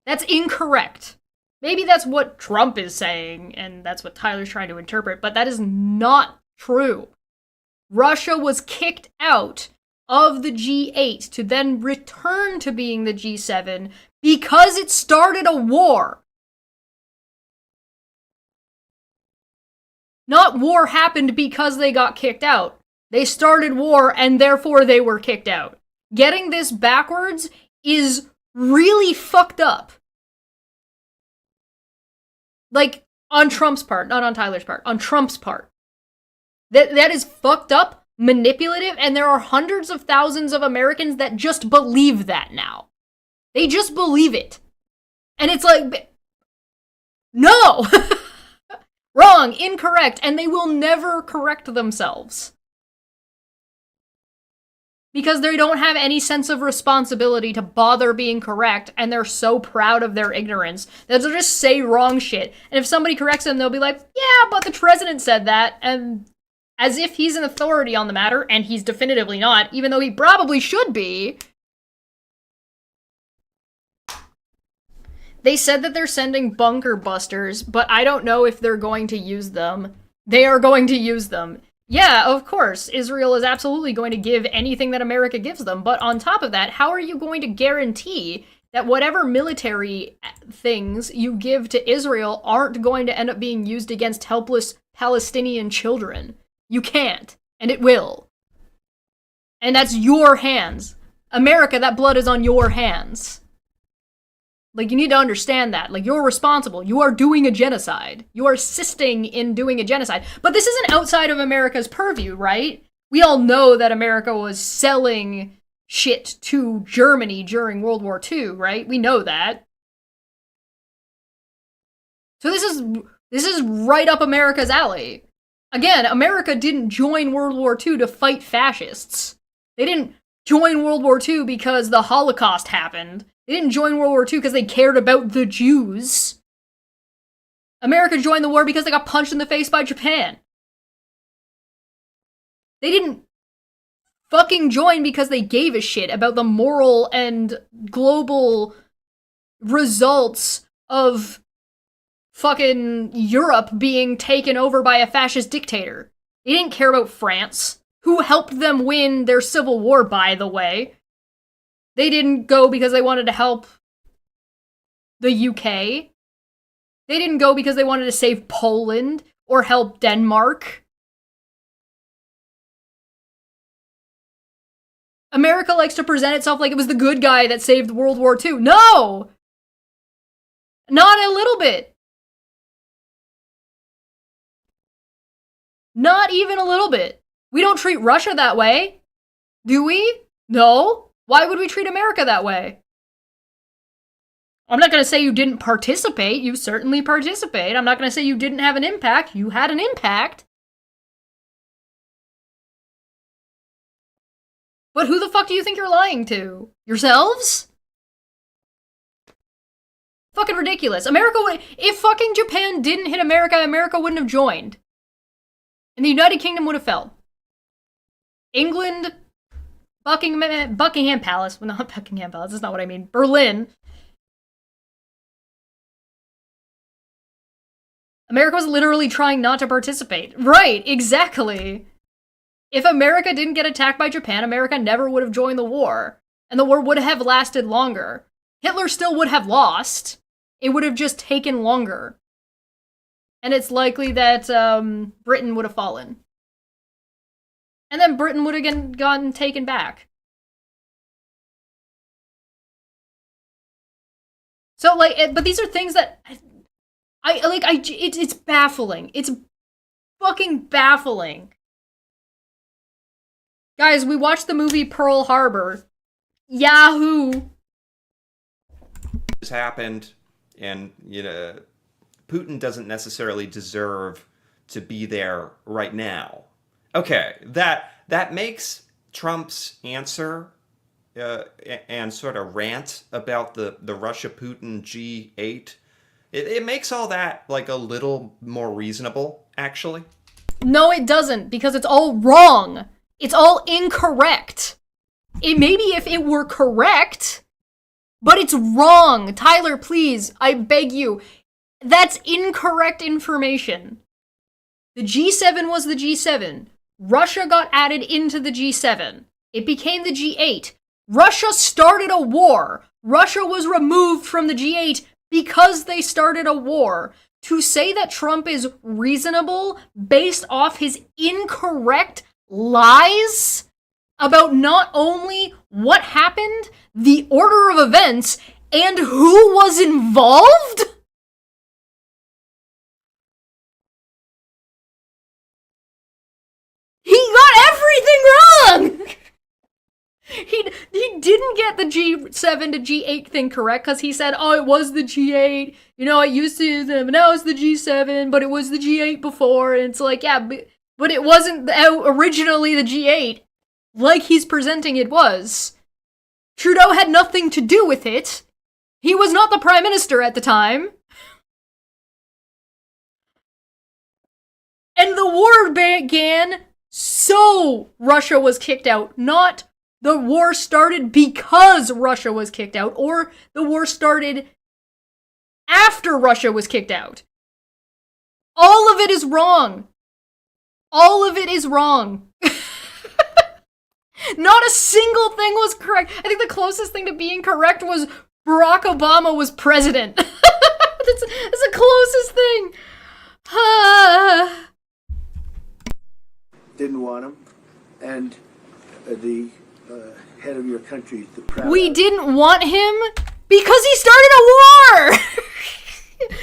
That's incorrect. Maybe that's what Trump is saying, and that's what Tyler's trying to interpret, but that is not true. Russia was kicked out of the G8 to then return to being the G7 because it started a war. Not war happened because they got kicked out. They started war and therefore they were kicked out. Getting this backwards is really fucked up. Like, on Trump's part, not on Tyler's part, on Trump's part. That is fucked up, manipulative, and there are hundreds of thousands of Americans that just believe that now. They just believe it. And it's like, no! Wrong, incorrect, and they will never correct themselves. Because they don't have any sense of responsibility to bother being correct, and they're so proud of their ignorance that they'll just say wrong shit. And if somebody corrects them, they'll be like, yeah, but the president said that, and as if he's an authority on the matter, and he's definitively not, even though he probably should be. They said that they're sending bunker busters, but I don't know if they're going to use them. They are going to use them. Yeah, of course, Israel is absolutely going to give anything that America gives them, but on top of that, how are you going to guarantee that whatever military things you give to Israel aren't going to end up being used against helpless Palestinian children? You can't, and it will. And that's your hands. America, that blood is on your hands. Like, you need to understand that. Like, you're responsible. You are doing a genocide. You are assisting in doing a genocide. But this isn't outside of America's purview, right? We all know that America was selling shit to Germany during World War II, right? We know that. So this is right up America's alley. Again, America didn't join World War II to fight fascists. They didn't join World War II because the Holocaust happened. They didn't join World War II because they cared about the Jews. America joined the war because they got punched in the face by Japan. They didn't fucking join because they gave a shit about the moral and global results of fucking Europe being taken over by a fascist dictator. They didn't care about France, who helped them win their civil war, by the way. They didn't go because they wanted to help the UK. They didn't go because they wanted to save Poland or help Denmark. America likes to present itself like it was the good guy that saved World War II. No! Not a little bit. Not even a little bit. We don't treat Russia that way. Do we? No. Why would we treat America that way? I'm not going to say you didn't participate. You certainly participate. I'm not going to say you didn't have an impact. You had an impact. But who the fuck do you think you're lying to? Yourselves? Fucking ridiculous. America would... If fucking Japan didn't hit America, America wouldn't have joined. And the United Kingdom would have fell. England, Buckingham Palace. Well, not Buckingham Palace. That's not what I mean. Berlin. America was literally trying not to participate. Right, exactly. If America didn't get attacked by Japan, America never would have joined the war. And the war would have lasted longer. Hitler still would have lost. It would have just taken longer. And it's likely that Britain would have fallen. And then Britain would have gotten taken back. So, like, but these are things that... It's baffling. It's fucking baffling. Guys, we watched the movie Pearl Harbor. Yahoo! This happened, and, you know, Putin doesn't necessarily deserve to be there right now. Okay, that makes Trump's answer and sort of rant about the Russia-Putin G8, it makes all that, like, a little more reasonable, actually. No, it doesn't, because it's all wrong. It's all incorrect. It maybe if it were correct, but it's wrong. Tyler, please, I beg you. That's incorrect information. The G7 was the G7. Russia got added into the G7. It became the G8. Russia started a war. Russia was removed from the G8 because they started a war. To say that Trump is reasonable based off his incorrect lies about not only what happened, the order of events, and who was involved? He got everything wrong! He didn't get the G7 to G8 thing correct, because he said, oh, it was the G8, you know, I used to use them, now it's the G7, but it was the G8 before, and it's like, yeah, but it wasn't originally the G8, like he's presenting it was. Trudeau had nothing to do with it. He was not the prime minister at the time. And the war began so Russia was kicked out, not the war started because Russia was kicked out, or the war started after Russia was kicked out. All of it is wrong. All of it is wrong. Not a single thing was correct. I think the closest thing to being correct was Barack Obama was president. That's the closest thing. Didn't want him, and the head of your country, the proud. We didn't want him because he started a war!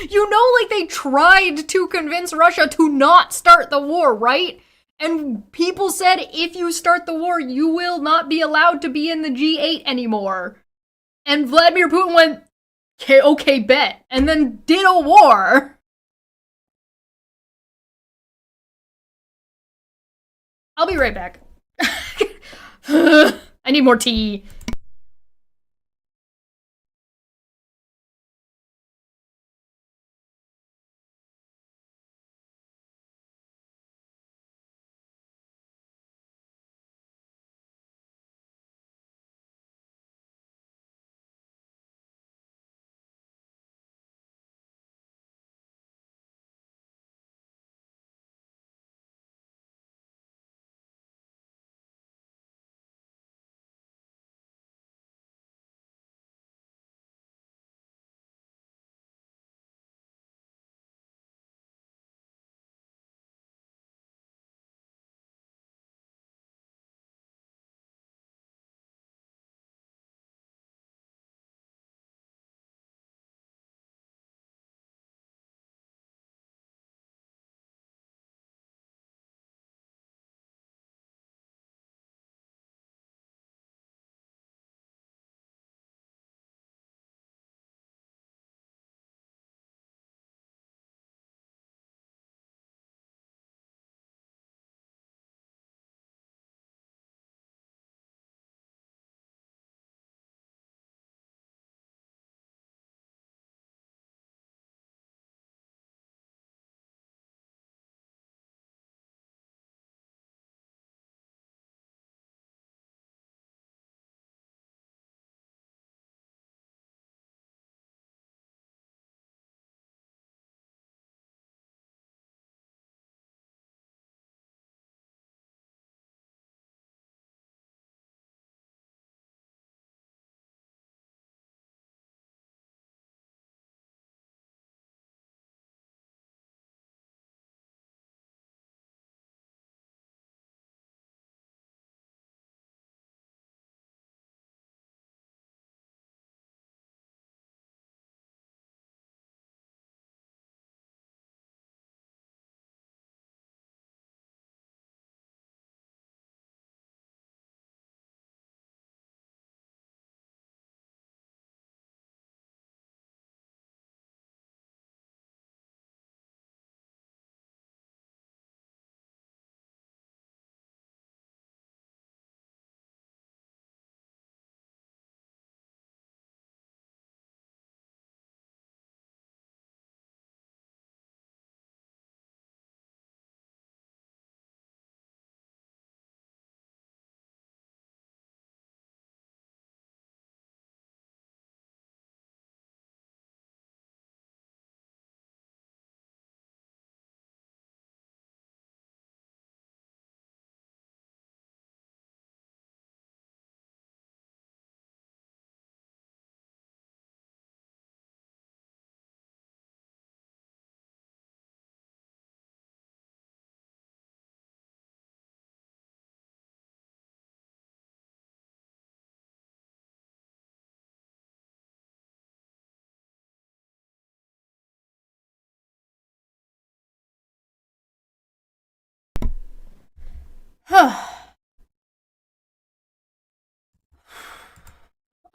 You know, like, they tried to convince Russia to not start the war, right? And people said, if you start the war, you will not be allowed to be in the G8 anymore. And Vladimir Putin went, okay, bet. And then did a war. I'll be right back. I need more tea.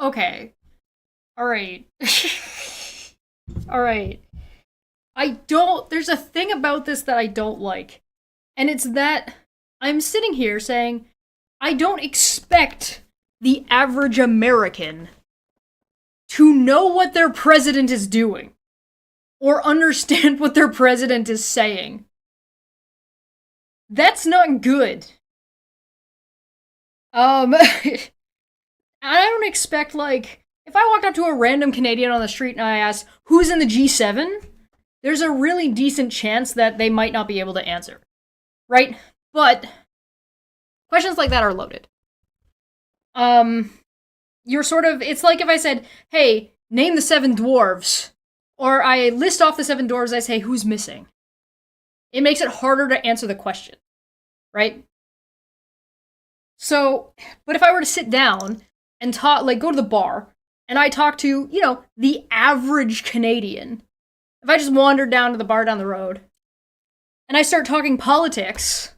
Okay. Alright. Alright. There's a thing about this that I don't like. And it's that I'm sitting here saying, I don't expect the average American to know what their president is doing. Or understand what their president is saying. That's not good. I don't expect, like, if I walked up to a random Canadian on the street and I asked, who's in the G7? There's a really decent chance that they might not be able to answer. Right? But questions like that are loaded. It's like if I said, hey, name the 7 dwarves. Or I list off the 7 dwarves, I say, who's missing? It makes it harder to answer the question. Right? So, but if I were to sit down and talk, like, go to the bar, and I talk to, the average Canadian, if I just wandered down to the bar down the road, and I start talking politics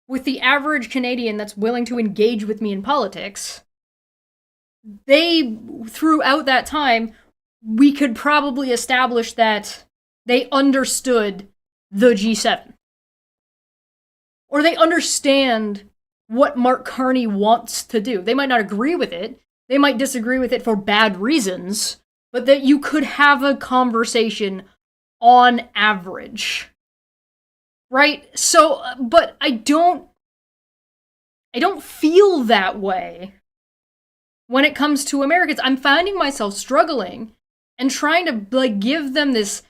with the average Canadian that's willing to engage with me in politics, throughout that time, we could probably establish that they understood the G7. Or they understand what Mark Carney wants to do. They might not agree with it, they might disagree with it for bad reasons, but that you could have a conversation on average. Right? So, but I don't feel that way when it comes to Americans. I'm finding myself struggling and trying to, like, give them this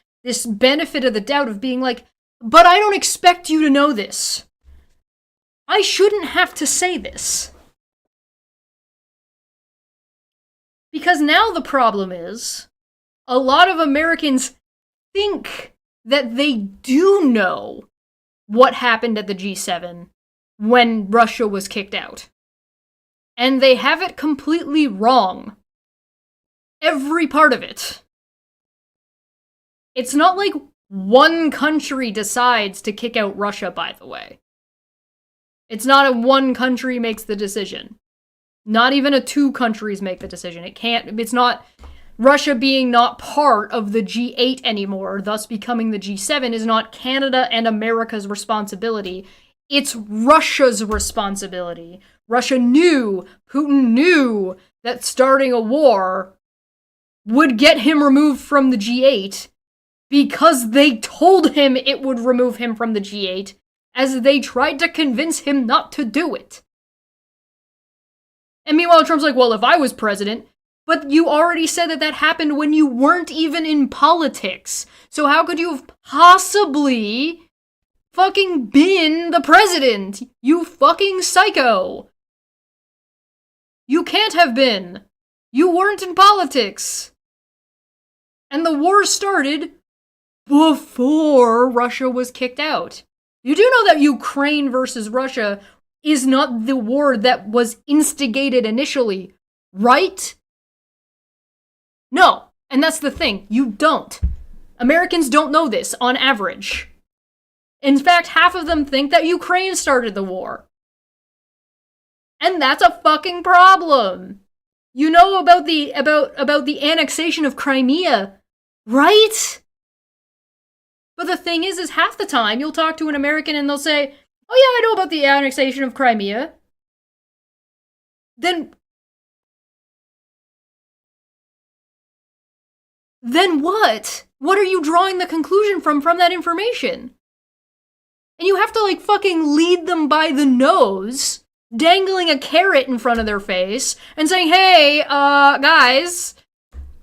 benefit of the doubt of being like, but I don't expect you to know this. I shouldn't have to say this. Because now the problem is, a lot of Americans think that they do know what happened at the G7 when Russia was kicked out. And they have it completely wrong. Every part of it. It's not like one country decides to kick out Russia, by the way. It's not a one country makes the decision. Not even a 2 countries make the decision. It's not Russia being not part of the G8 anymore, thus becoming the G7, is not Canada and America's responsibility. It's Russia's responsibility. Putin knew that starting a war would get him removed from the G8 because they told him it would remove him from the G8 as they tried to convince him not to do it. And meanwhile, Trump's like, well, if I was president, but you already said that happened when you weren't even in politics. So how could you have possibly fucking been the president? You fucking psycho. You can't have been. You weren't in politics. And the war started before Russia was kicked out. You do know that Ukraine versus Russia is not the war that was instigated initially, right? No, and that's the thing. You don't. Americans don't know this, on average. In fact, half of them think that Ukraine started the war. And that's a fucking problem. You know about the annexation of Crimea, right? But the thing is half the time you'll talk to an American and they'll say, oh yeah, I know about the annexation of Crimea. Then what? What are you drawing the conclusion from that information? And you have to, like, fucking lead them by the nose, dangling a carrot in front of their face, and saying, hey, guys,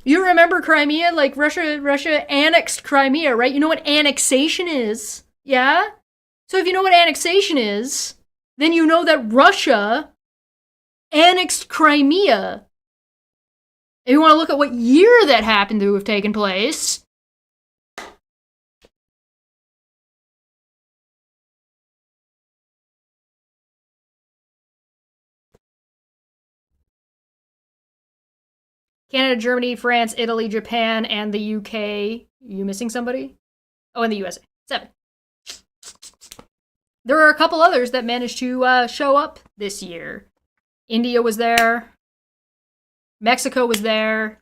you remember Crimea? Like, Russia annexed Crimea, right? You know what annexation is, yeah? So if you know what annexation is, then you know that Russia annexed Crimea. If you want to look at what year that happened to have taken place, Canada, Germany, France, Italy, Japan, and the UK. Are you missing somebody? Oh, and the USA. 7. there are a couple others that managed to show up this year. India was there. Mexico was there.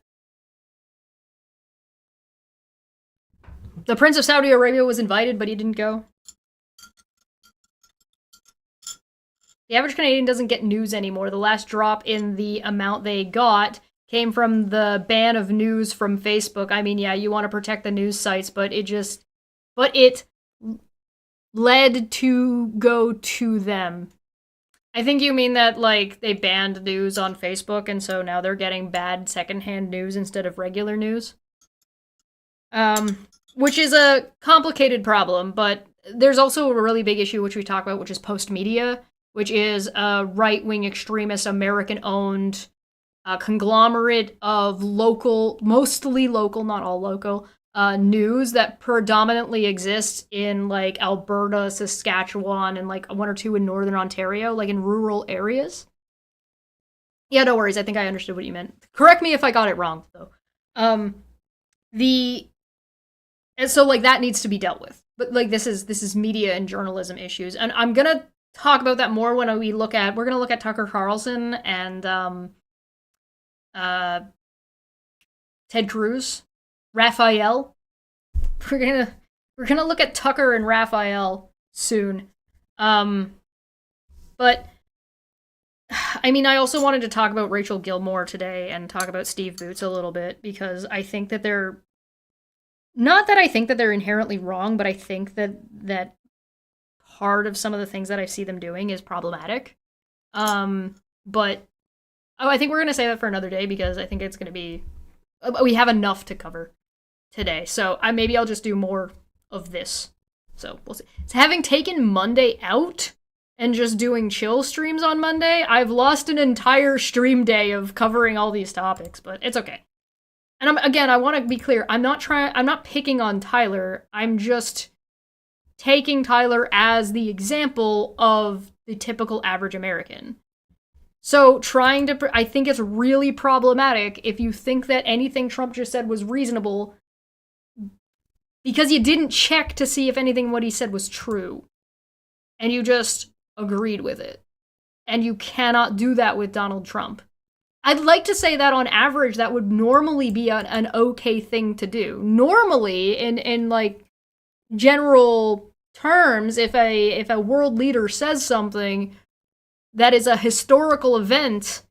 The Prince of Saudi Arabia was invited, but he didn't go. The average Canadian doesn't get news anymore. The last drop in the amount they got came from the ban of news from Facebook. I mean, yeah, you want to protect the news sites, but it led to go to them. I think you mean that, like, they banned news on Facebook, and so now they're getting bad secondhand news instead of regular news. Which is a complicated problem, but there's also a really big issue which we talk about, which is post-media, which is a right-wing extremist, American-owned conglomerate of local, mostly local, not all local, news that predominantly exists in, like, Alberta, Saskatchewan, and, like, one or two in Northern Ontario, like, in rural areas. Yeah, no worries, I think I understood what you meant. Correct me if I got it wrong, though. And so, like, that needs to be dealt with. But, like, this is media and journalism issues. And I'm gonna talk about that more when we're gonna look at Tucker Carlson and, Ted Cruz, Raphael. We're gonna look at Tucker and Raphael soon. But, I mean, I also wanted to talk about Rachel Gilmore today and talk about Steve Boots a little bit, because I think that they're, not that I think that they're inherently wrong, but I think that part of some of the things that I see them doing is problematic. But I think we're going to say that for another day, because I think it's going to be, we have enough to cover today. So maybe I'll just do more of this. So we'll see. So having taken Monday out and just doing chill streams on Monday, I've lost an entire stream day of covering all these topics, but it's okay. And I want to be clear, I'm not picking on Tyler, I'm just taking Tyler as the example of the typical average American. So I think it's really problematic if you think that anything Trump just said was reasonable because you didn't check to see if anything what he said was true. And you just agreed with it. And you cannot do that with Donald Trump. I'd like to say that on average that would normally be an okay thing to do. Normally, in like general terms, if a world leader says something that is a historical event,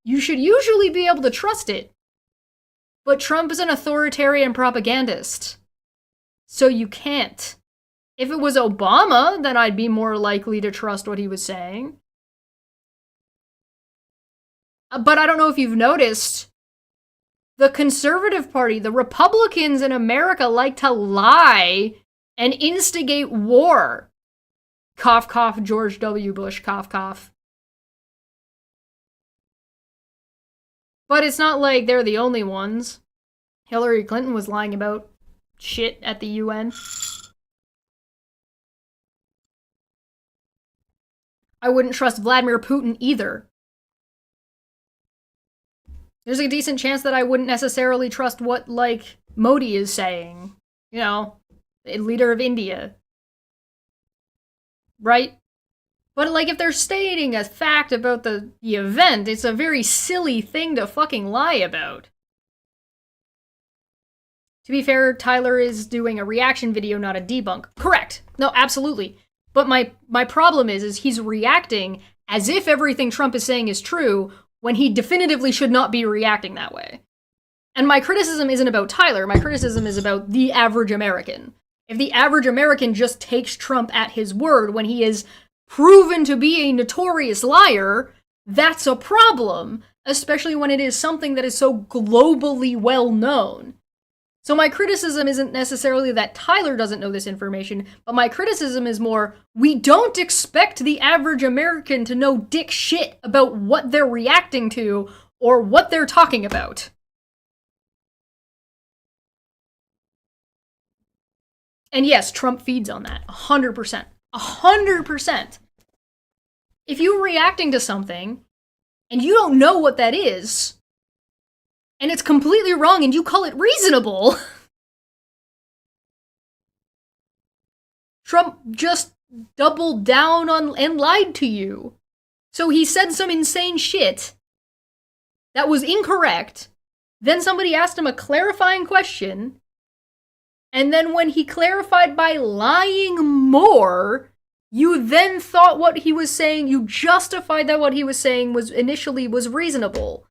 you should usually be able to trust it. But Trump is an authoritarian propagandist, so you can't. If it was Obama, then I'd be more likely to trust what he was saying. But I don't know if you've noticed, the Conservative Party, the Republicans in America like to lie and instigate war. Cough, cough, George W. Bush, cough, cough. But it's not like they're the only ones. Hillary Clinton was lying about shit at the UN. I wouldn't trust Vladimir Putin either. There's a decent chance that I wouldn't necessarily trust what, like, Modi is saying. You know, the leader of India. Right? But, like, if they're stating a fact about the event, it's a very silly thing to fucking lie about. To be fair, Tyler is doing a reaction video, not a debunk. Correct. No, absolutely. But my problem is he's reacting as if everything Trump is saying is true, when he definitively should not be reacting that way. And my criticism isn't about Tyler, my criticism is about the average American. If the average American just takes Trump at his word when he is proven to be a notorious liar, that's a problem, especially when it is something that is so globally well known. So my criticism isn't necessarily that Tyler doesn't know this information, but my criticism is more, we don't expect the average American to know dick shit about what they're reacting to or what they're talking about. And yes, Trump feeds on that, 100%. 100%. If you're reacting to something, and you don't know what that is, and it's completely wrong and you call it reasonable, Trump just doubled down on and lied to you. So he said some insane shit that was incorrect. Then somebody asked him a clarifying question. And then when he clarified by lying more, you then thought what he was saying, you justified that what he was saying was initially was reasonable.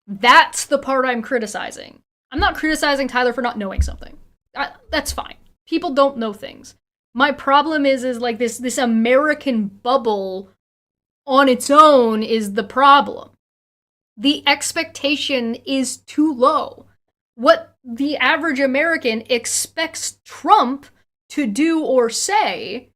That's the part I'm criticizing. I'm not criticizing Tyler for not knowing something. That's fine. People don't know things. My problem is like this American bubble on its own is the problem. The expectation is too low. What the average American expects Trump to do or say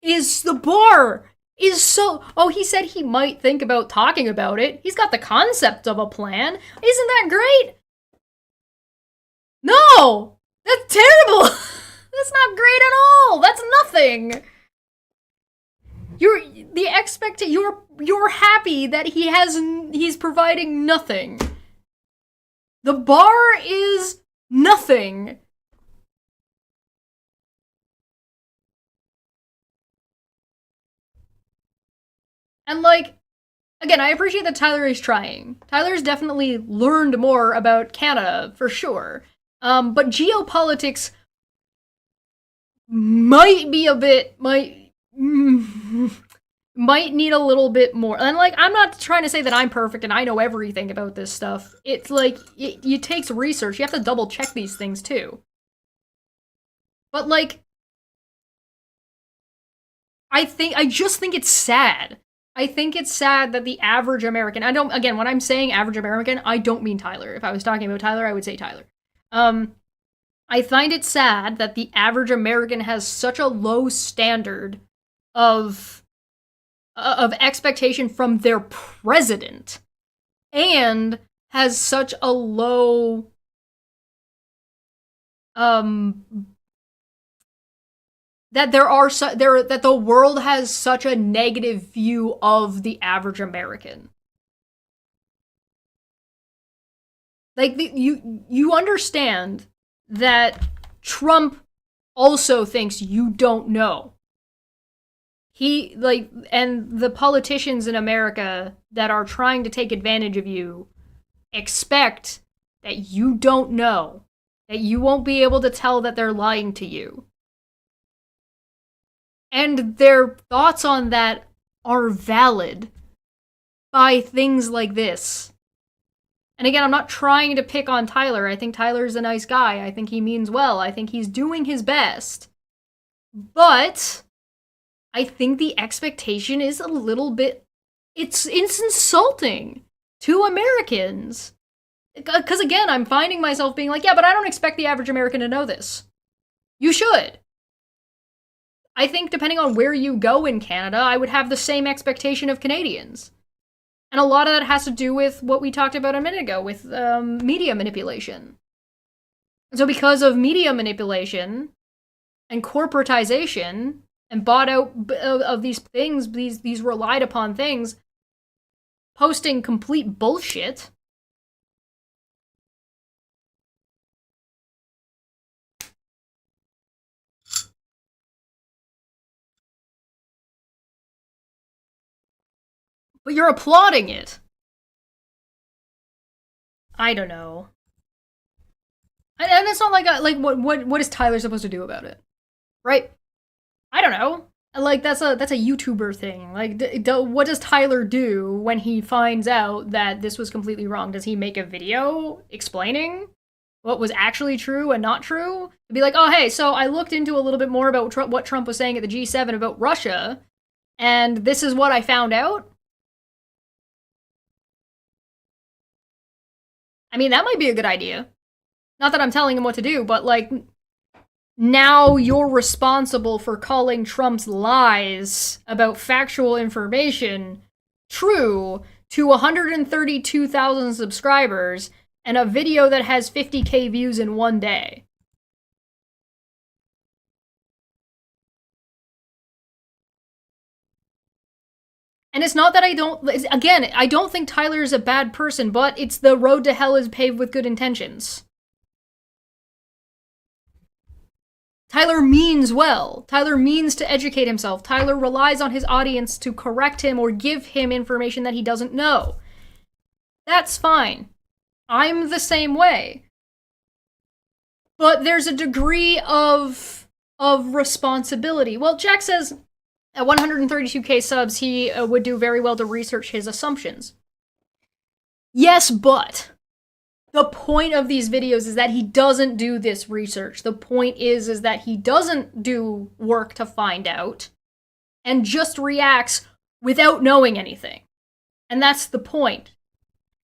is the bar is so... Oh, he said he might think about talking about it. He's got the concept of a plan. Isn't that great? No! That's terrible! That's not great at all! That's nothing! You're happy that he's providing nothing. The bar is nothing. And like, again, I appreciate that Tyler is trying. Tyler's definitely learned more about Canada, for sure. But geopolitics might be a bit, might need a little bit more. And like, I'm not trying to say that I'm perfect and I know everything about this stuff. It's like, it takes research. You have to double check these things too. But like, I just think it's sad. I think it's sad that the average American, again, when I'm saying average American, I don't mean Tyler. If I was talking about Tyler, I would say Tyler. I find it sad that the average American has such a low standard of expectation from their president and has such a low that that the world has such a negative view of the average American. Like, you understand that Trump also thinks you don't know. He, like, and the politicians in America that are trying to take advantage of you expect that you don't know, that you won't be able to tell that they're lying to you. And their thoughts on that are valid by things like this. And again, I'm not trying to pick on Tyler. I think Tyler's a nice guy. I think he means well. I think he's doing his best. But I think the expectation is a little bit... It's insulting to Americans. Because again, I'm finding myself being like, yeah, but I don't expect the average American to know this. You should. I think depending on where you go in Canada, I would have the same expectation of Canadians. And a lot of that has to do with what we talked about a minute ago, with media manipulation. And so because of media manipulation and corporatization and bought out of these things, these relied upon things, posting complete bullshit, but you're applauding it. I don't know. And it's not like what is Tyler supposed to do about it, right? I don't know. Like that's a YouTuber thing. Like, what does Tyler do when he finds out that this was completely wrong? Does he make a video explaining what was actually true and not true? To be like, oh hey, so I looked into a little bit more about what Trump was saying at the G7 about Russia, and this is what I found out. I mean, that might be a good idea. Not that I'm telling him what to do, but like, now you're responsible for calling Trump's lies about factual information true to 132,000 subscribers and a video that has 50K views in one day. And it's not that I don't think Tyler's a bad person, but it's the road to hell is paved with good intentions. Tyler means well. Tyler means to educate himself. Tyler relies on his audience to correct him or give him information that he doesn't know. That's fine. I'm the same way. But there's a degree of responsibility. Well, Jack says at 132k subs, he would do very well to research his assumptions. Yes, but the point of these videos is that he doesn't do this research. The point is that he doesn't do work to find out and just reacts without knowing anything. And that's the point.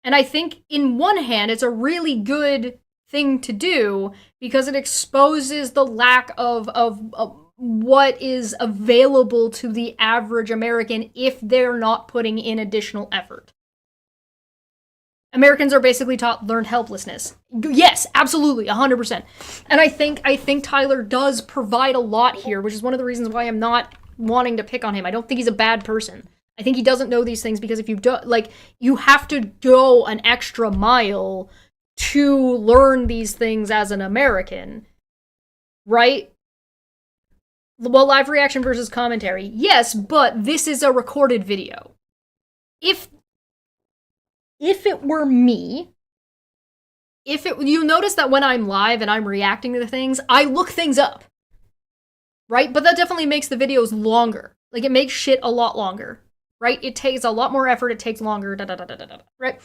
And I think in one hand, it's a really good thing to do because it exposes the lack of what is available to the average American if they're not putting in additional effort. Americans are basically taught learned helplessness. Yes, absolutely, 100%. And I think Tyler does provide a lot here, which is one of the reasons why I'm not wanting to pick on him. I don't think he's a bad person. I think he doesn't know these things because if you do, like, you have to go an extra mile to learn these things as an American, right? Well, live reaction versus commentary. Yes, but this is a recorded video. If it were me, you notice that when I'm live and I'm reacting to the things, I look things up, right? But that definitely makes the videos longer. Like, it makes shit a lot longer, right? It takes a lot more effort, it takes longer, right?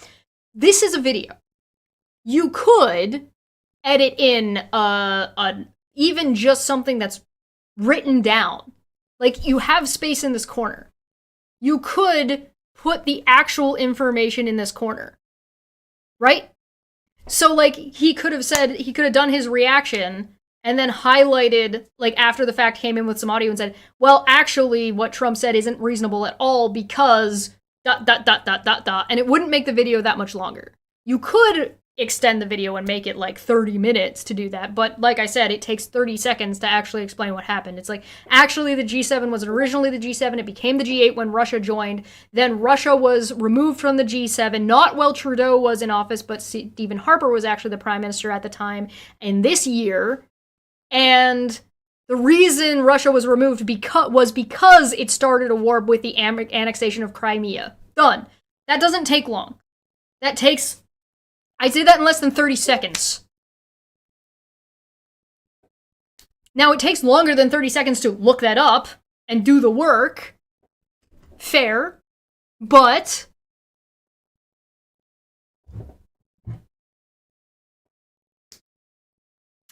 This is a video. You could edit in even just something that's written down. Like, you have space in this corner. You could put the actual information in this corner, right? So, like, he could have done his reaction and then highlighted, like, after the fact, came in with some audio and said, well, actually, what Trump said isn't reasonable at all because ... and it wouldn't make the video that much longer. You could extend the video and make it like 30 minutes to do that, but like I said, it takes 30 seconds to actually explain what happened. It's like, actually the G7 wasn't originally the G7, it became the G8 when Russia joined, then Russia was removed from the G7, not while Trudeau was in office, but Stephen Harper was actually the prime minister at the time in this year, and the reason Russia was removed was because it started a war with the annexation of Crimea. Done. That doesn't take long. That takes... I did that in less than 30 seconds. Now, it takes longer than 30 seconds to look that up and do the work. Fair. But...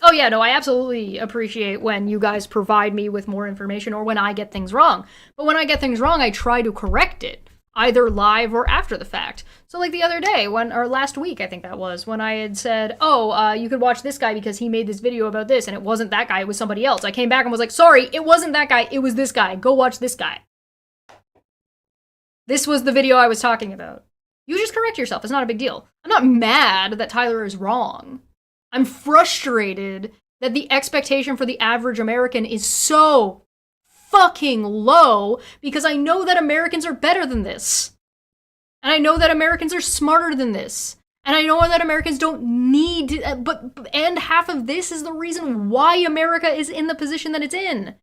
oh yeah, no, I absolutely appreciate when you guys provide me with more information or when I get things wrong. But when I get things wrong, I try to correct it, either live or after the fact. So like the other day, or last week, I think that was, when I had said, oh, you could watch this guy because he made this video about this, and it wasn't that guy, it was somebody else. I came back and was like, sorry, it wasn't that guy, it was this guy. Go watch this guy. This was the video I was talking about. You just correct yourself, it's not a big deal. I'm not mad that Tyler is wrong. I'm frustrated that the expectation for the average American is so fucking low because I know that Americans are better than this. And I know that Americans are smarter than this. And I know that Americans don't need to, and half of this is the reason why America is in the position that it's in.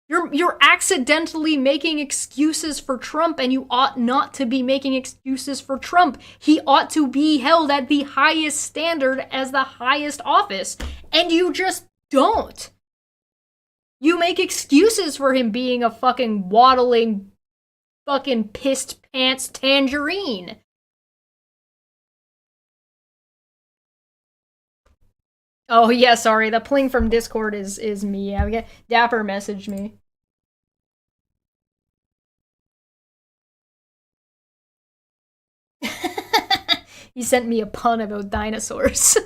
You're accidentally making excuses for Trump, and you ought not to be making excuses for Trump. He ought to be held at the highest standard as the highest office, and you just don't. You make excuses for him being a fucking waddling, fucking pissed pants tangerine. Oh yeah, sorry, the pling from Discord is me. Dapper messaged me. He sent me a pun about dinosaurs.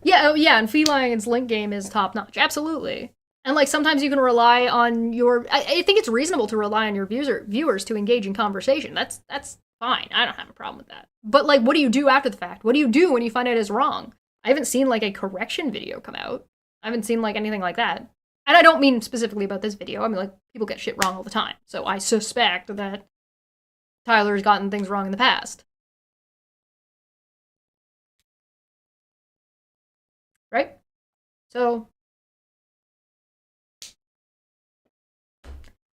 Yeah, oh yeah, and Felion's link game is top notch. Absolutely. And like sometimes you can rely on your I think it's reasonable to rely on your viewers to engage in conversation. That's fine. I don't have a problem with that. But like, what do you do after the fact? What do you do when you find out it's wrong? I haven't seen like a correction video come out. I haven't seen like anything like that. And I don't mean specifically about this video. I mean, like, people get shit wrong all the time. So I suspect that Tyler's gotten things wrong in the past. Right? So,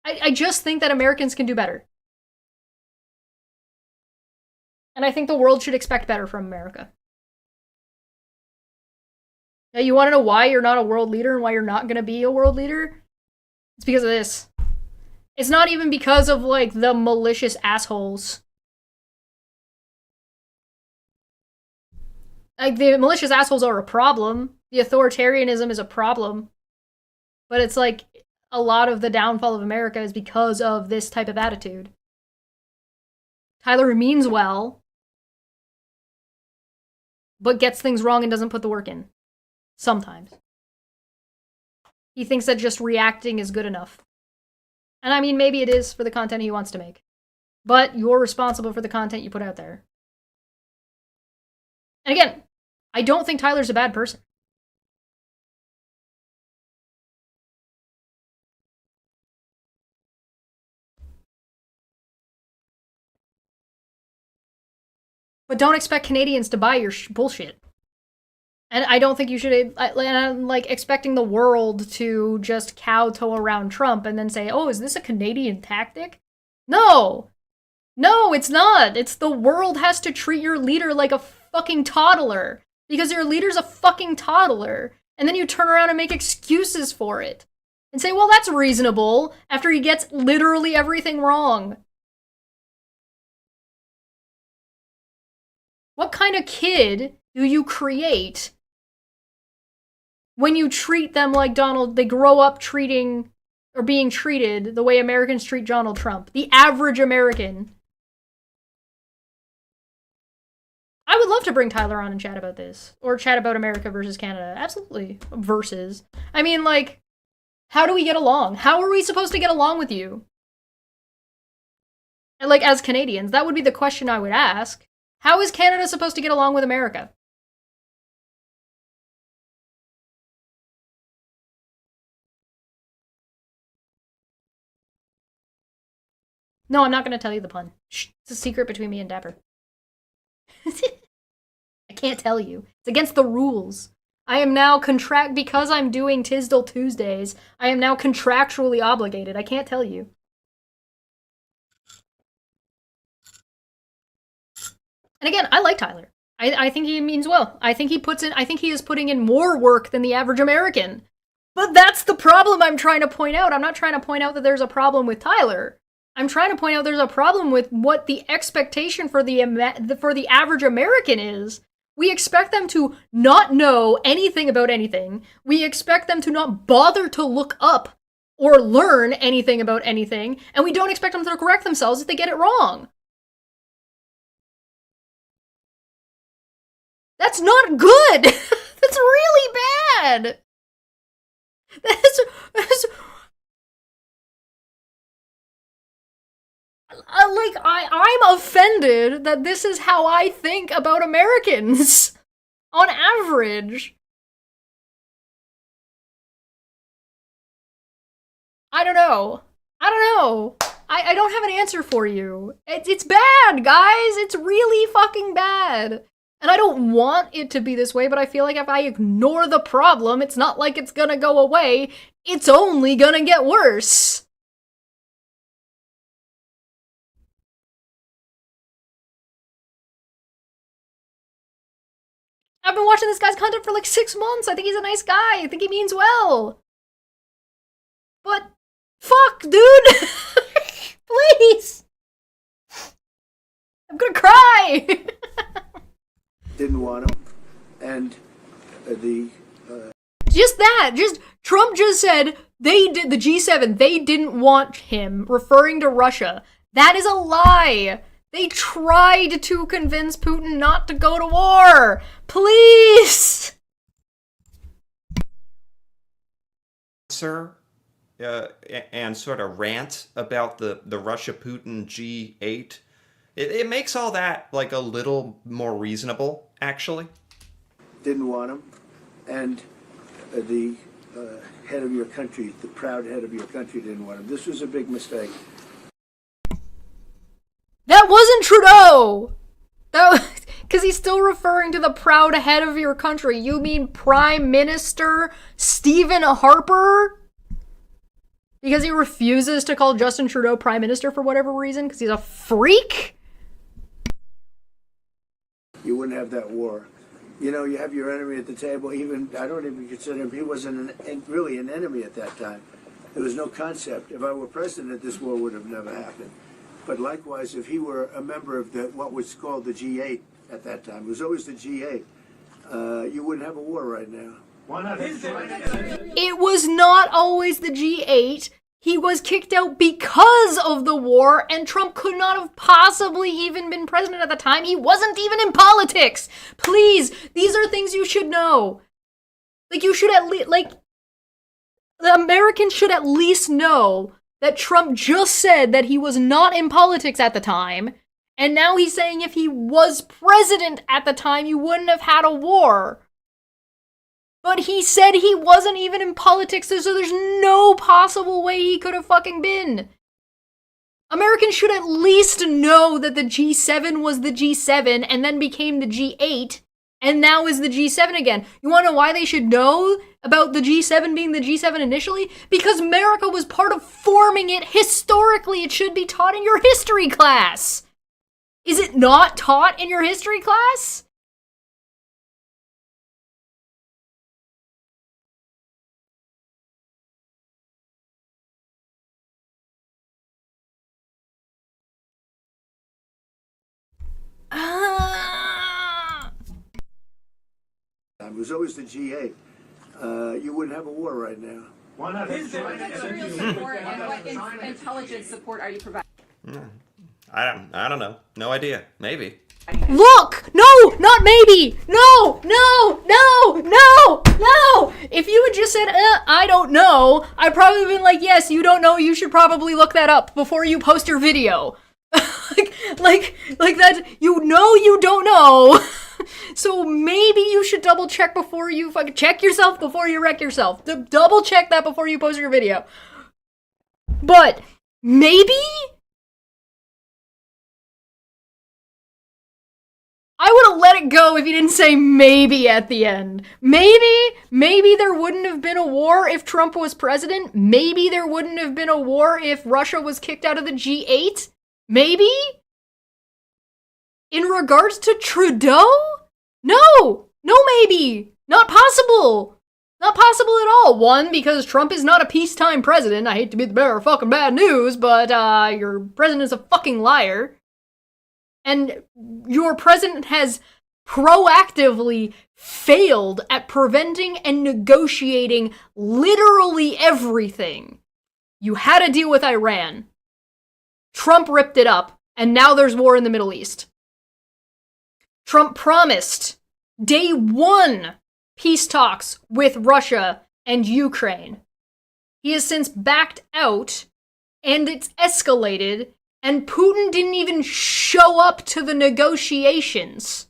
I just think that Americans can do better. And I think the world should expect better from America. Now, you want to know why you're not a world leader and why you're not going to be a world leader? It's because of this. It's not even because of, like, the malicious assholes. Like, the malicious assholes are a problem. The authoritarianism is a problem. But it's like, a lot of the downfall of America is because of this type of attitude. Tyler means well, but gets things wrong and doesn't put the work in. Sometimes. He thinks that just reacting is good enough. And I mean, maybe it is for the content he wants to make. But you're responsible for the content you put out there. And again, I don't think Tyler's a bad person. But don't expect Canadians to buy your bullshit. And I don't think you should, like, expecting the world to just kowtow around Trump and then say, oh, is this a Canadian tactic? No! No, it's not! It's the world has to treat your leader like a fucking toddler. Because your leader's a fucking toddler. And then you turn around and make excuses for it. And say, well, that's reasonable, after he gets literally everything wrong. What kind of kid do you create when you treat them like they grow up treating, or being treated the way Americans treat Donald Trump? The average American. I would love to bring Tyler on and chat about this. Or chat about America versus Canada. Absolutely. Versus. I mean, like, how do we get along? How are we supposed to get along with you? And, like, as Canadians, that would be the question I would ask. How is Canada supposed to get along with America? No, I'm not going to tell you the pun. Shh, it's a secret between me and Dapper. I can't tell you. It's against the rules. I am now because I'm doing Tisdale Tuesdays, I am now contractually obligated. I can't tell you. And again, I like Tyler. I think he means well. I think he is putting in more work than the average American. But that's the problem I'm trying to point out. I'm not trying to point out that there's a problem with Tyler. I'm trying to point out there's a problem with what the expectation for the average American is. We expect them to not know anything about anything. We expect them to not bother to look up or learn anything about anything. And we don't expect them to correct themselves if they get it wrong. That's not good! That's really bad! That's like, I'm offended that this is how I think about Americans. On average. I don't know. I don't have an answer for you. It's bad, guys! It's really fucking bad! And I don't want it to be this way, but I feel like if I ignore the problem, it's not like it's gonna go away. It's only gonna get worse. I've been watching this guy's content for like 6 months. I think he's a nice guy. I think he means well. But, fuck, dude! Please! I'm gonna cry! Didn't want him. And Trump just said the G7, they didn't want him, referring to Russia. That is a lie! They tried to convince Putin not to go to war! Please! Sir, and sort of rant about the Russia-Putin G8, it makes all that like a little more reasonable, actually. didn't want him. And the head of your country, the proud head of your country, didn't want him. This was a big mistake. That wasn't Trudeau! Because he's still referring to the proud head of your country. You mean Prime Minister Stephen Harper? Because he refuses to call Justin Trudeau Prime Minister for whatever reason? Because he's a freak? You wouldn't have that war. You know, you have your enemy at the table. Even I don't even consider him. He wasn't really an enemy at that time. There was no concept. If I were president, this war would have never happened. But likewise, if he were a member of what was called the G8 at that time, it was always the G8. You wouldn't have a war right now. It was not always the G8. He was kicked out because of the war, and Trump could not have possibly even been president at the time. He wasn't even in politics. Please, these are things you should know. Like, you should at least, like, the Americans should at least know that Trump just said that he was not in politics at the time, and now he's saying if he was president at the time, you wouldn't have had a war. But he said he wasn't even in politics, so there's no possible way he could have fucking been. Americans should at least know that the G7 was the G7 and then became the G8 and now is the G7 again. You want to know why they should know about the G7 being the G7 initially? Because America was part of forming it historically. It should be taught in your history class. Is it not taught in your history class? It was always the G8. You wouldn't have a war right now. What real support and what intelligence support are you providing? I don't know. No idea. Maybe. Look! No! Not maybe! No! No! No! No! No! If you had just said, I don't know, I'd probably been like, yes, you don't know, you should probably look that up before you post your video. like that, you know you don't know. So maybe you should double check before you fucking check yourself before you wreck yourself. Double check that before you post your video. But maybe? I would have let it go if you didn't say maybe at the end. Maybe there wouldn't have been a war if Trump was president. Maybe there wouldn't have been a war if Russia was kicked out of the G8. Maybe? In regards to Trudeau? No! No maybe! Not possible! Not possible at all. One, because Trump is not a peacetime president. I hate to be the bearer of fucking bad news, but your president is a fucking liar. And your president has proactively failed at preventing and negotiating literally everything. You had to deal with Iran. Trump ripped it up, and now there's war in the Middle East. Trump promised day one peace talks with Russia and Ukraine. He has since backed out, and it's escalated, and Putin didn't even show up to the negotiations.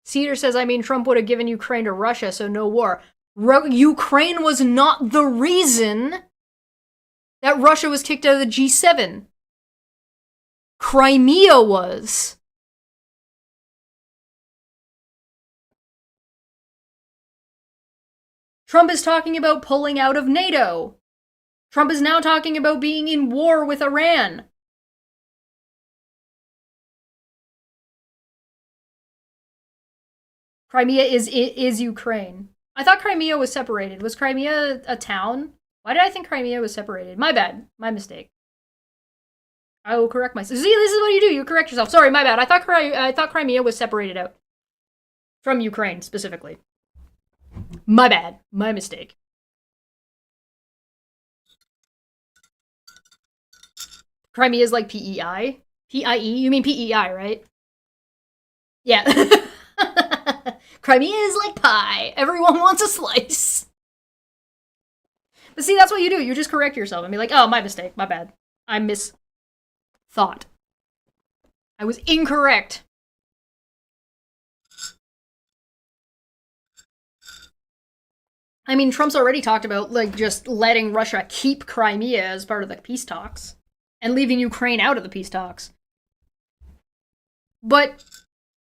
Cedar says, I mean, Trump would have given Ukraine to Russia, so no war. Ukraine was not the reason that Russia was kicked out of the G7. Crimea was. Trump is talking about pulling out of NATO. Trump is now talking about being in war with Iran. Crimea is Ukraine. I thought Crimea was separated. Was Crimea a town? Why did I think Crimea was separated? My bad. My mistake. I will correct myself. See, this is what you do. You correct yourself. Sorry, my bad. I thought Crimea was separated out. From Ukraine, specifically. My bad. My mistake. Crimea is like PEI? PIE? You mean PEI, right? Yeah. Crimea is like pie. Everyone wants a slice. But see, that's what you do. You just correct yourself and be like, oh, my mistake. My bad. I misthought. I was incorrect. I mean, Trump's already talked about, like, just letting Russia keep Crimea as part of the peace talks and leaving Ukraine out of the peace talks. But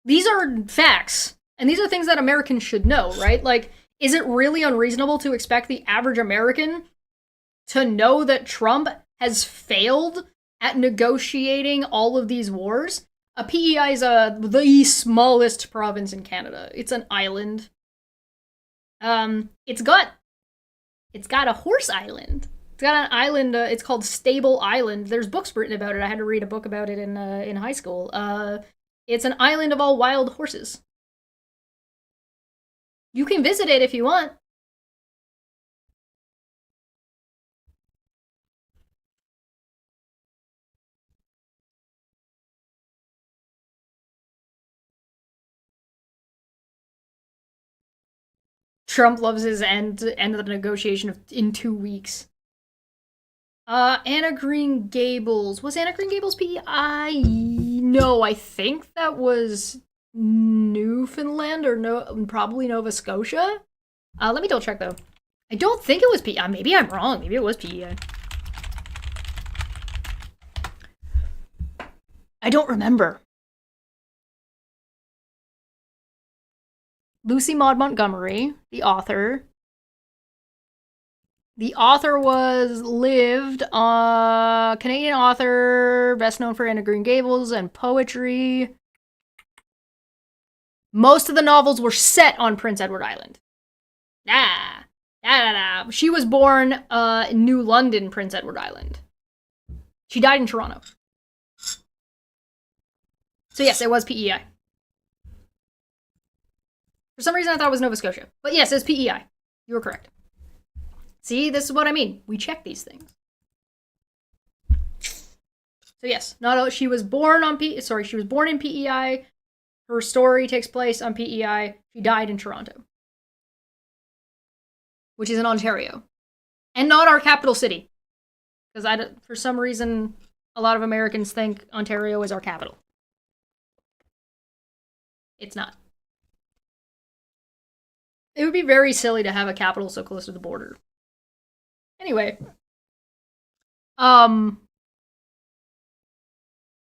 these are facts, and these are things that Americans should know, right? Like, is it really unreasonable to expect the average American to know that Trump has failed at negotiating all of these wars? PEI is the smallest province in Canada. It's an island. It's got a horse island. It's got an island. It's called Stable Island. There's books written about it. I had to read a book about it in high school. It's an island of all wild horses. You can visit it if you want. Trump loves his end of the negotiation in 2 weeks. Anna Green Gables. Was Anna Green Gables PEI? No, I think that was Newfoundland or probably Nova Scotia. Let me double check though. I don't think it was PEI. Maybe I'm wrong. Maybe it was PEI. I don't remember. Lucy Maud Montgomery, the author. The author lived Canadian author, best known for Anna Green Gables and poetry. Most of the novels were set on Prince Edward Island. She was born in New London, Prince Edward Island. She died in Toronto. So yes, it was PEI. For some reason, I thought it was Nova Scotia. But yes, it's PEI. You were correct. See, this is what I mean. We check these things. So yes, she was born in PEI. Her story takes place on PEI. She died in Toronto, which is in Ontario, and not our capital city. Because for some reason, a lot of Americans think Ontario is our capital. It's not. It would be very silly to have a capital so close to the border. Anyway. What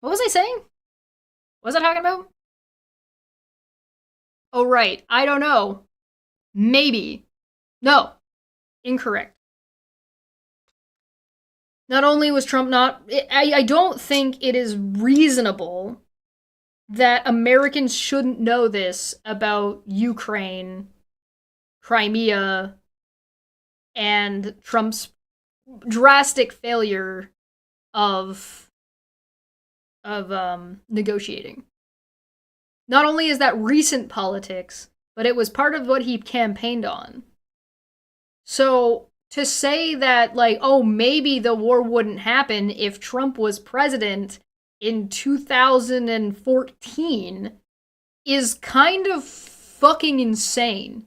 was I saying? What was I talking about? Oh, right. I don't know. Maybe. No. Incorrect. Not only was Trump I don't think it is reasonable that Americans shouldn't know this about Ukraine, Crimea, and Trump's drastic failure of negotiating. Not only is that recent politics, but it was part of what he campaigned on. So to say that, like, oh, maybe the war wouldn't happen if Trump was president in 2014 is kind of fucking insane.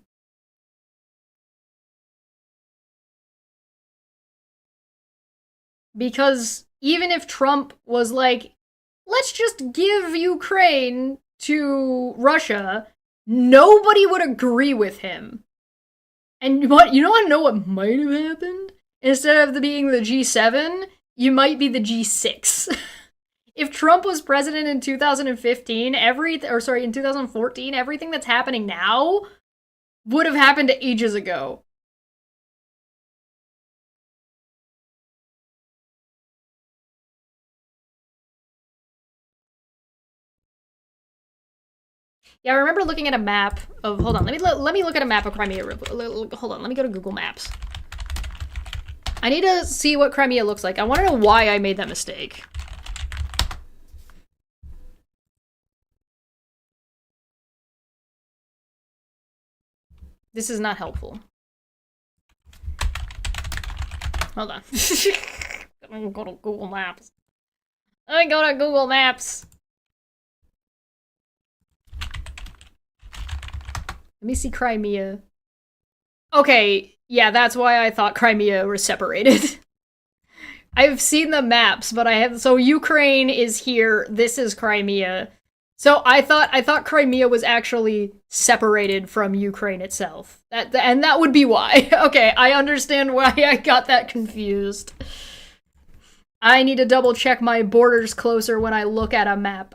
Because even if Trump was like, let's just give Ukraine to Russia, nobody would agree with him. And you want to know what might have happened? Instead of being the G7, you might be the G6. If Trump was president in 2015, in 2014, everything that's happening now would have happened ages ago. Yeah, I remember looking at a map of... Hold on, let me look at a map of Crimea. Hold on, let me go to Google Maps. I need to see what Crimea looks like. I want to know why I made that mistake. This is not helpful. Hold on. Let me go to Google Maps. Let me go to Google Maps. Let me see Crimea. Okay, yeah, that's why I thought Crimea was separated. I've seen the maps, but so Ukraine is here, this is Crimea. So I thought Crimea was actually separated from Ukraine itself. And that would be why. Okay, I understand why I got that confused. I need to double check my borders closer when I look at a map.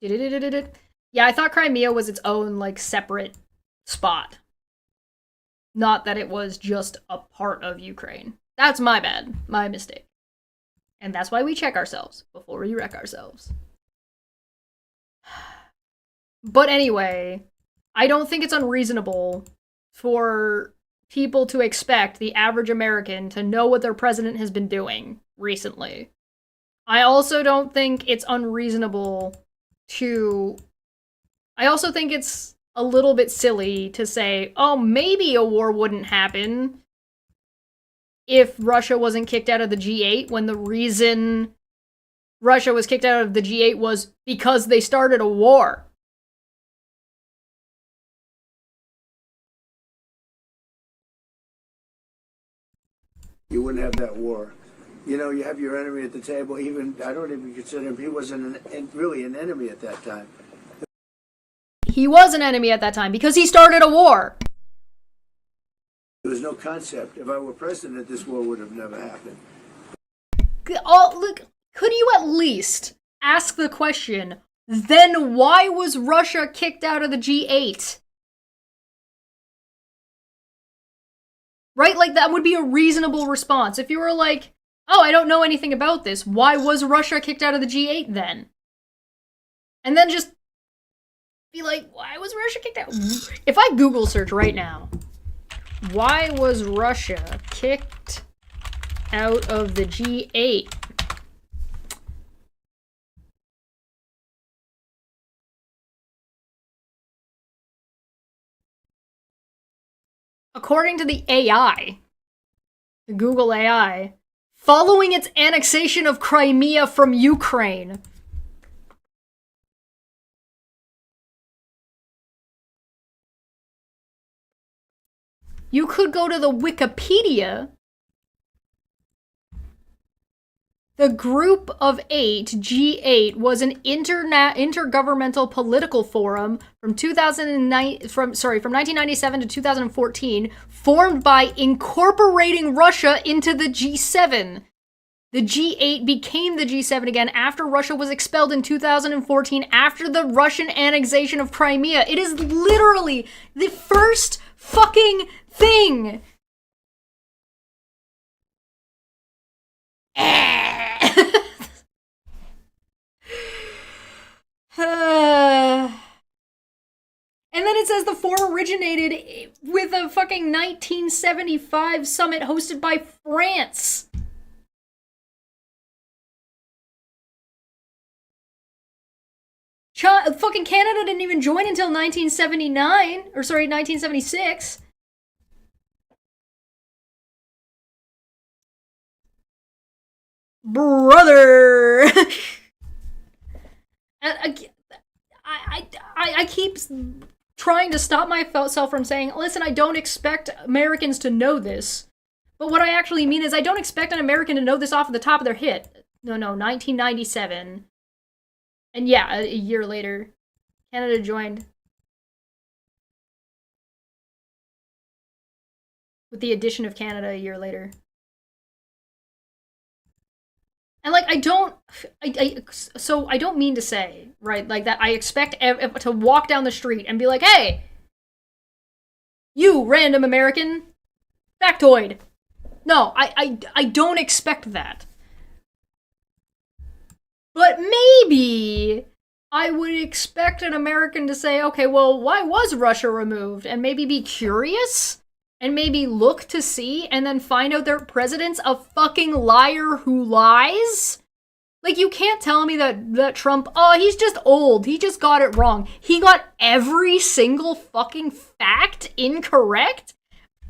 Yeah, I thought Crimea was its own, like, separate spot. Not that it was just a part of Ukraine. That's my bad. My mistake. And that's why we check ourselves before we wreck ourselves. But anyway, I don't think it's unreasonable for people to expect the average American to know what their president has been doing recently. I also don't think it's unreasonable to... I also think it's a little bit silly to say, oh, maybe a war wouldn't happen if Russia wasn't kicked out of the G8, when the reason Russia was kicked out of the G8 was because they started a war. You wouldn't have that war. You know, you have your enemy at the table. Even I don't even consider him. He wasn't really an enemy at that time. He was an enemy at that time because he started a war. There was no concept. If I were president, this war would have never happened. Look, could you at least ask the question, then why was Russia kicked out of the G8? Right? Like, that would be a reasonable response. If you were like, oh, I don't know anything about this, why was Russia kicked out of the G8 then? And then just be like, why was Russia kicked out? If I Google search right now, why was Russia kicked out of the G8? According to the AI, the Google AI, following its annexation of Crimea from Ukraine. You could go to the Wikipedia. The Group of Eight, G8, was an intergovernmental political forum from 1997 to 2014, formed by incorporating Russia into the G7. The G8 became the G7 again after Russia was expelled in 2014 after the Russian annexation of Crimea. It is literally the first fucking thing. And then it says the forum originated with a fucking 1975 summit hosted by France. Fucking Canada didn't even join until 1979, or sorry, 1976. Brother! I keep trying to stop myself from saying, listen, I don't expect Americans to know this. But what I actually mean is I don't expect an American to know this off the top of their head. No, 1997. And yeah, a year later, Canada joined. With the addition of Canada a year later. And, like, I don't mean to say, right, like, that I expect to walk down the street and be like, hey, you random American, factoid. No, I don't expect that. But maybe I would expect an American to say, okay, well, why was Russia removed? And maybe be curious? And maybe look to see and then find out their president's a fucking liar who lies? Like, you can't tell me that Trump, oh, he's just old. He just got it wrong. He got every single fucking fact incorrect?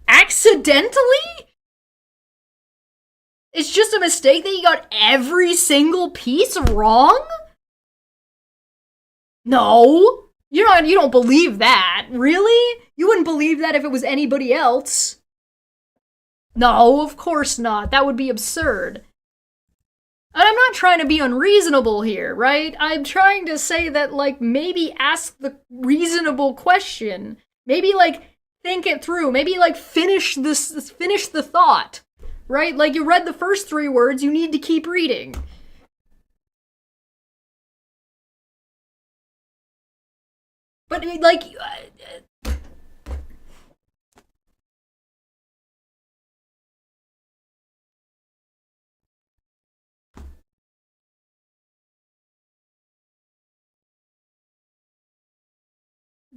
Accidentally? It's just a mistake that he got every single piece wrong? No. You don't believe that, really? You wouldn't believe that if it was anybody else. No, of course not. That would be absurd. And I'm not trying to be unreasonable here, right? I'm trying to say that, like, maybe ask the reasonable question. Maybe, like, think it through. Maybe, like, finish the thought, right? Like, you read the first 3 words, you need to keep reading. But, like,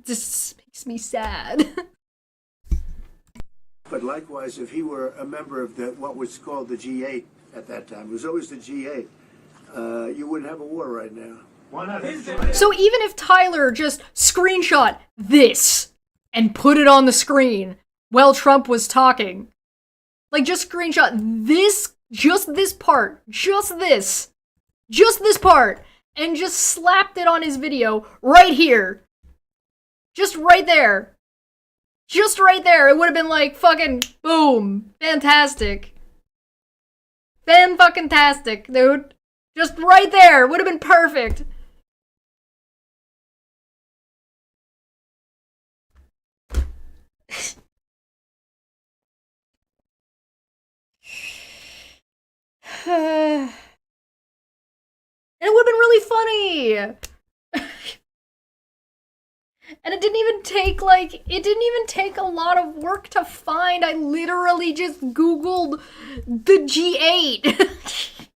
this makes me sad. But likewise, if he were a member of what was called the G8 at that time, it was always the G8, you wouldn't have a war right now. So even if Tyler just screenshot this and put it on the screen while Trump was talking, like just screenshot this, just this part, just this part, and just slapped it on his video right here. Just right there. Just right there. It would have been like fucking boom. Fantastic. Fan-fucking-tastic, dude. Just right there. Would have been perfect. And it would have been really funny. And it didn't even take a lot of work to find. I literally just Googled the G8.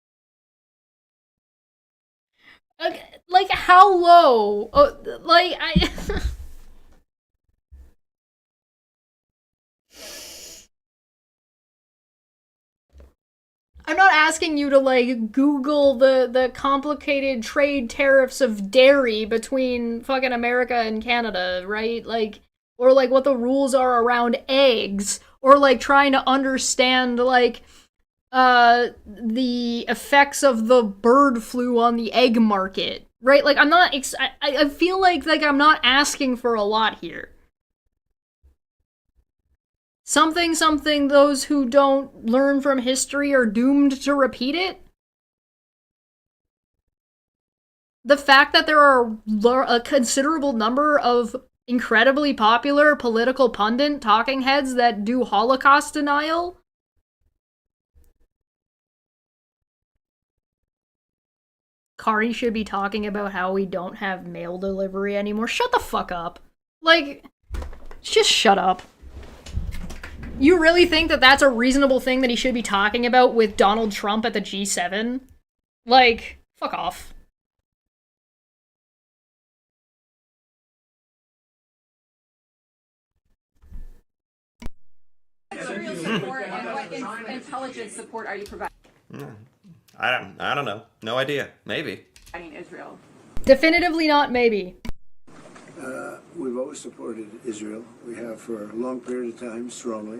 Like, how low? I'm not asking you to, like, Google the complicated trade tariffs of dairy between fucking America and Canada, right? Like, or, like, what the rules are around eggs, or, like, trying to understand, like, the effects of the bird flu on the egg market, right? Like, I'm not, I feel like I'm not asking for a lot here. Something, those who don't learn from history are doomed to repeat it? The fact that there are a considerable number of incredibly popular political pundit talking heads that do Holocaust denial? Kari should be talking about how we don't have mail delivery anymore. Shut the fuck up. Like, just shut up. You really think that that's a reasonable thing that he should be talking about with Donald Trump at the G7? Like, fuck off. Israel support and what intelligence support are you providing I don't know. No idea. Maybe. Israel? Definitively not maybe. We've always supported Israel. We have for a long period of time, strongly.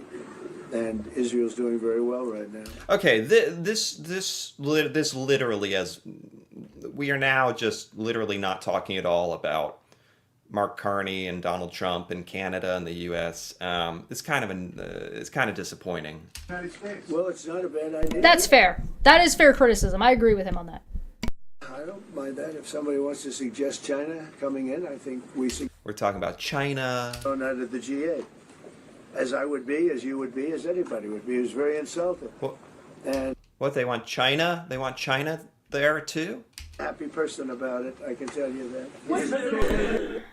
And Israel's doing very well right now. Okay, this literally, as we are now just literally not talking at all about Mark Carney and Donald Trump and Canada and the U.S. It's kind of disappointing. Well, it's not a bad idea. That's fair. That is fair criticism. I agree with him on that. I don't mind that. If somebody wants to suggest China coming in, I think We're talking about China. Out of the G8. As I would be, as you would be, as anybody would be. It was very insulting. And What, they want China? They want China there too? happy person about it, I can tell you that.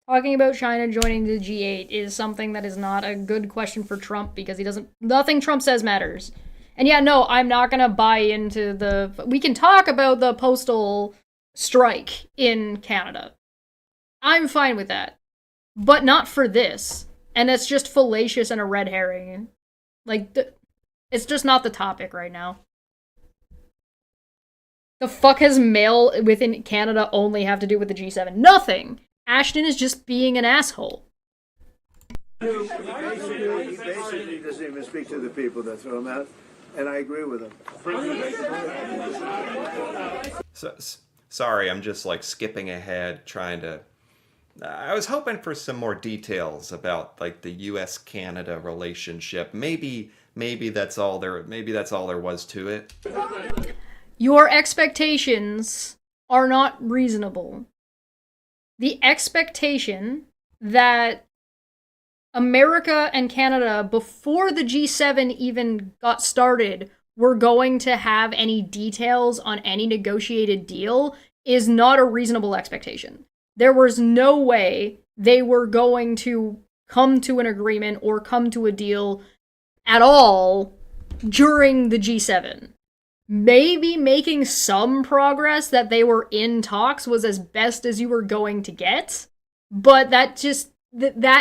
Talking about China joining the G8 is something that is not a good question for Trump because nothing Trump says matters. And yeah, no, I'm not gonna buy into we can talk about the postal strike in Canada. I'm fine with that. But not for this. And it's just fallacious and a red herring. Like, it's just not the topic right now. The fuck has mail within Canada only have to do with the G7? Nothing! Ashton is just being an asshole. He basically doesn't even speak to the people that throw him out, and I agree with him. Sorry, I'm just like skipping ahead, trying to. I was hoping for some more details about like the U.S.-Canada relationship. Maybe that's all there. Maybe that's all there was to it. Your expectations are not reasonable. The expectation that America and Canada, before the G7 even got started, were going to have any details on any negotiated deal is not a reasonable expectation. There was no way they were going to come to an agreement or come to a deal at all during the G7. Maybe making some progress that they were in talks was as best as you were going to get, but that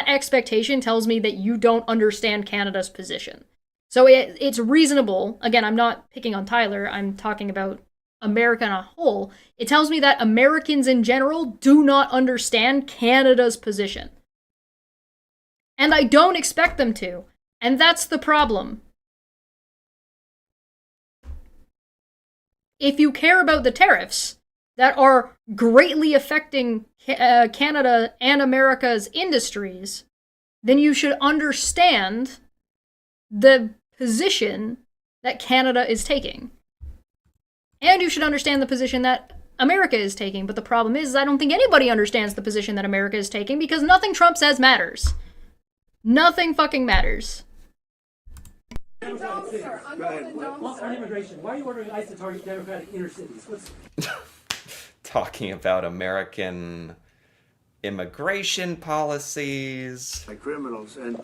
expectation tells me that you don't understand Canada's position. So it's reasonable. Again, I'm not picking on Tyler. I'm talking about America in a whole. It tells me that Americans in general do not understand Canada's position. And I don't expect them to. And that's the problem. If you care about the tariffs that are greatly affecting Canada and America's industries, then you should understand the position that Canada is taking. And you should understand the position that America is taking. But the problem is I don't think anybody understands the position that America is taking because nothing Trump says matters. Nothing fucking matters. Well, on immigration, why are you ordering ICE to target Democratic inner cities? Talking about American immigration policies. Like criminals and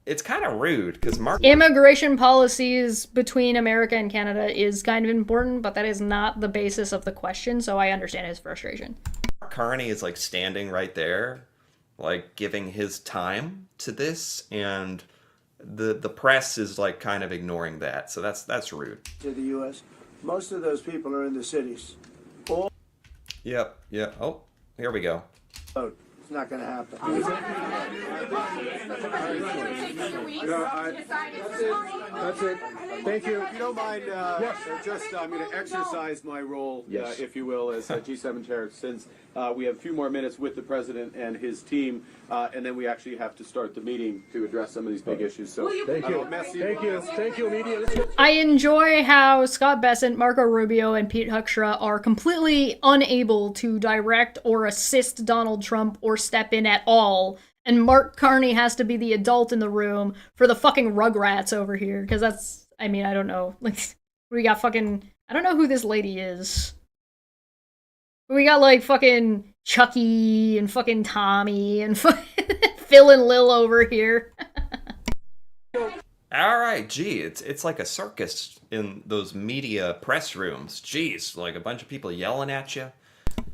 It's kind of rude because Immigration policies between America and Canada is kind of important, but that is not the basis of the question, so I understand his frustration. Mark Carney is like standing right there, like giving his time to this, and the press is like kind of ignoring that. So that's rude. to the U.S., most of those people are in the cities. Yep. Oh, here we go. Vote. It's not going to happen. That's it. Thank you. If you don't mind, I'm going to exercise my role, if you will, as G7 chair, since we have a few more minutes with the president and his team, and then we actually have to start the meeting to address some of these big issues. So Thank you, media. I enjoy how Scott Bessent, Marco Rubio, and Pete Huckshra are completely unable to direct or assist Donald Trump or step in at all, and Mark Carney has to be the adult in the room for the fucking rugrats over here, because that's, I mean, I don't know, like, we got fucking, I don't know who this lady is. We got, like, fucking Chucky and fucking Tommy and Phil and Lil over here. All right, gee, it's like a circus in those media press rooms. Jeez, like a bunch of people yelling at you.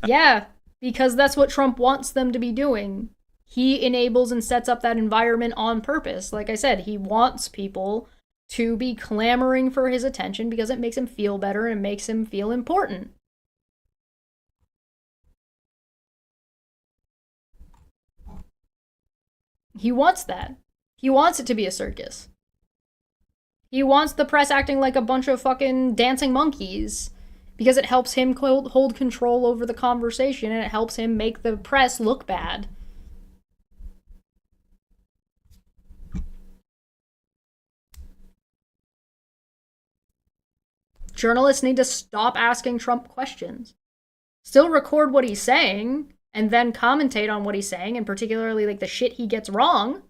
Yeah, because that's what Trump wants them to be doing. He enables and sets up that environment on purpose. Like I said, he wants people to be clamoring for his attention because it makes him feel better and makes him feel important. He wants that. He wants it to be a circus. He wants the press acting like a bunch of fucking dancing monkeys because it helps him hold control over the conversation and it helps him make the press look bad. Journalists need to stop asking Trump questions. Still record what he's saying and then commentate on what he's saying, and particularly like the shit he gets wrong.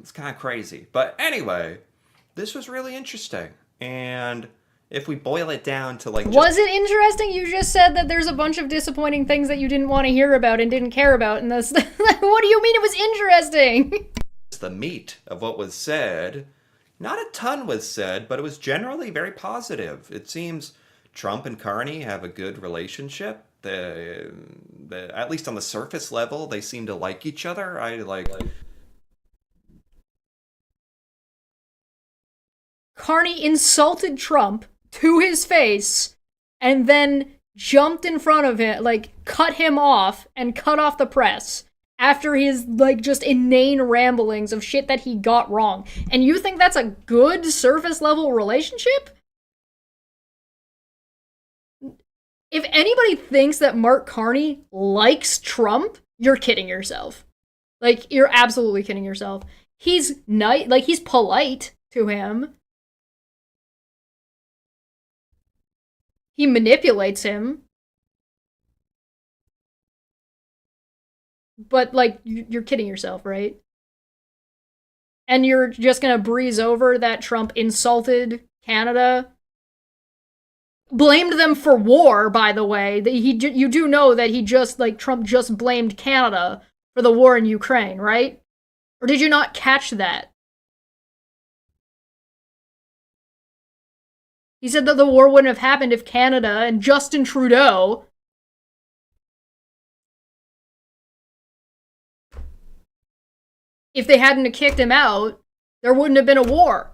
It's kind of crazy. But anyway, this was really interesting. And if we boil it down to like... Was it interesting? You just said that there's a bunch of disappointing things that you didn't want to hear about and didn't care about. And that's... What do you mean it was interesting? The meat of what was said, not a ton was said, but it was generally very positive. It seems Trump and Carney have a good relationship. At least on the surface level, they seem to like each other. Carney insulted Trump to his face and then jumped in front of him, like cut him off and cut off the press after his, like, just inane ramblings of shit that he got wrong. And you think that's a good surface-level relationship? If anybody thinks that Mark Carney likes Trump, you're kidding yourself. Like, you're absolutely kidding yourself. He's nice, like, he's polite to him. He manipulates him. But, like, you're kidding yourself, right? And you're just gonna breeze over that Trump insulted Canada? Blamed them for war, by the way. You do know that Trump just blamed Canada for the war in Ukraine, right? Or did you not catch that? He said that the war wouldn't have happened if Canada and Justin Trudeau if they hadn't kicked him out, there wouldn't have been a war.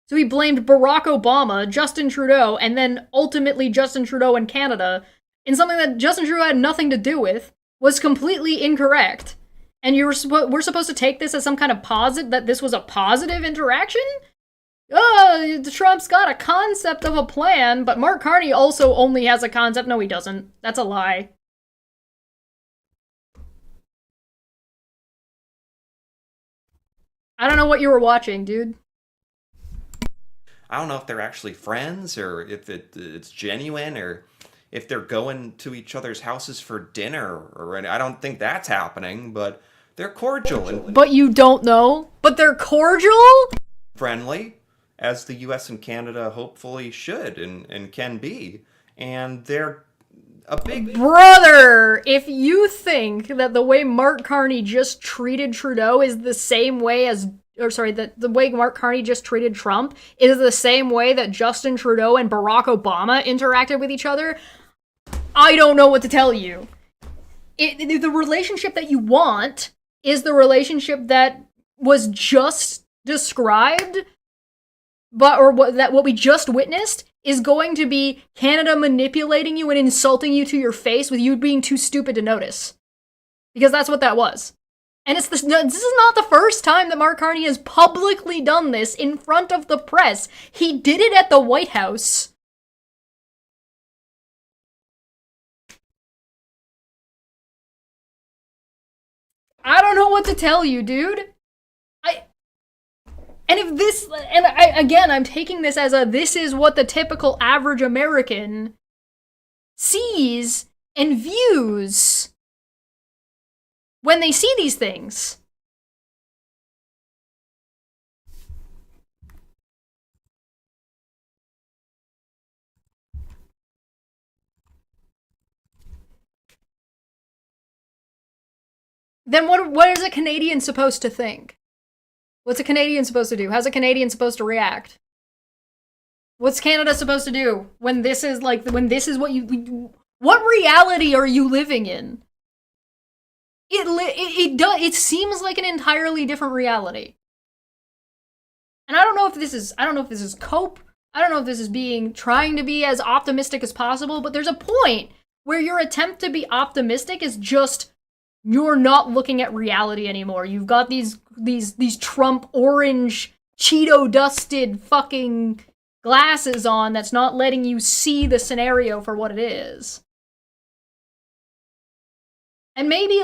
So he blamed Barack Obama, Justin Trudeau, and then ultimately Justin Trudeau and Canada in something that Justin Trudeau had nothing to do with, was completely incorrect. And we're supposed to take this as some kind of positive, that this was a positive interaction? Oh, Trump's got a concept of a plan, but Mark Carney also only has a concept. No, he doesn't. That's a lie. I don't know what you were watching, dude. I don't know if they're actually friends or if it's genuine or if they're going to each other's houses for dinner or I don't think that's happening, but they're cordial and But you don't know? But they're cordial? friendly, as the US and Canada hopefully should and can be. And they're a big Brother, if you think that the way Mark Carney just treated Trudeau is the same way as, the way Mark Carney just treated Trump is the same way that Justin Trudeau and Barack Obama interacted with each other, I don't know what to tell you. The relationship that you want is the relationship that was just described, what we just witnessed is going to be Canada manipulating you and insulting you to your face with you being too stupid to notice. Because that's what that was. And this is not the first time that Mark Carney has publicly done this in front of the press. He did it at the White House. I don't know what to tell you, dude. I'm taking this as this is what the typical average American sees and views when they see these things. Then what is a Canadian supposed to think? What's a Canadian supposed to do? How's a Canadian supposed to react? What's Canada supposed to do when this is what reality are you living in? It seems like an entirely different reality. And I don't know if this is cope. I don't know if this is trying to be as optimistic as possible, but there's a point where your attempt to be optimistic is just you're not looking at reality anymore. You've got these Trump orange Cheeto dusted fucking glasses on that's not letting you see the scenario for what it is. And maybe,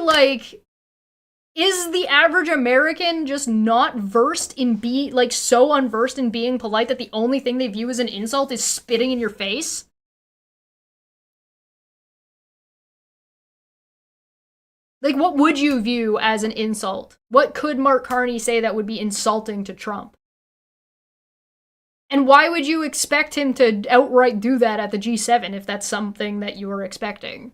is the average American just not versed in so unversed in being polite that the only thing they view as an insult is spitting in your face? What would you view as an insult? What could Mark Carney say that would be insulting to Trump? And why would you expect him to outright do that at the G7 if that's something that you were expecting?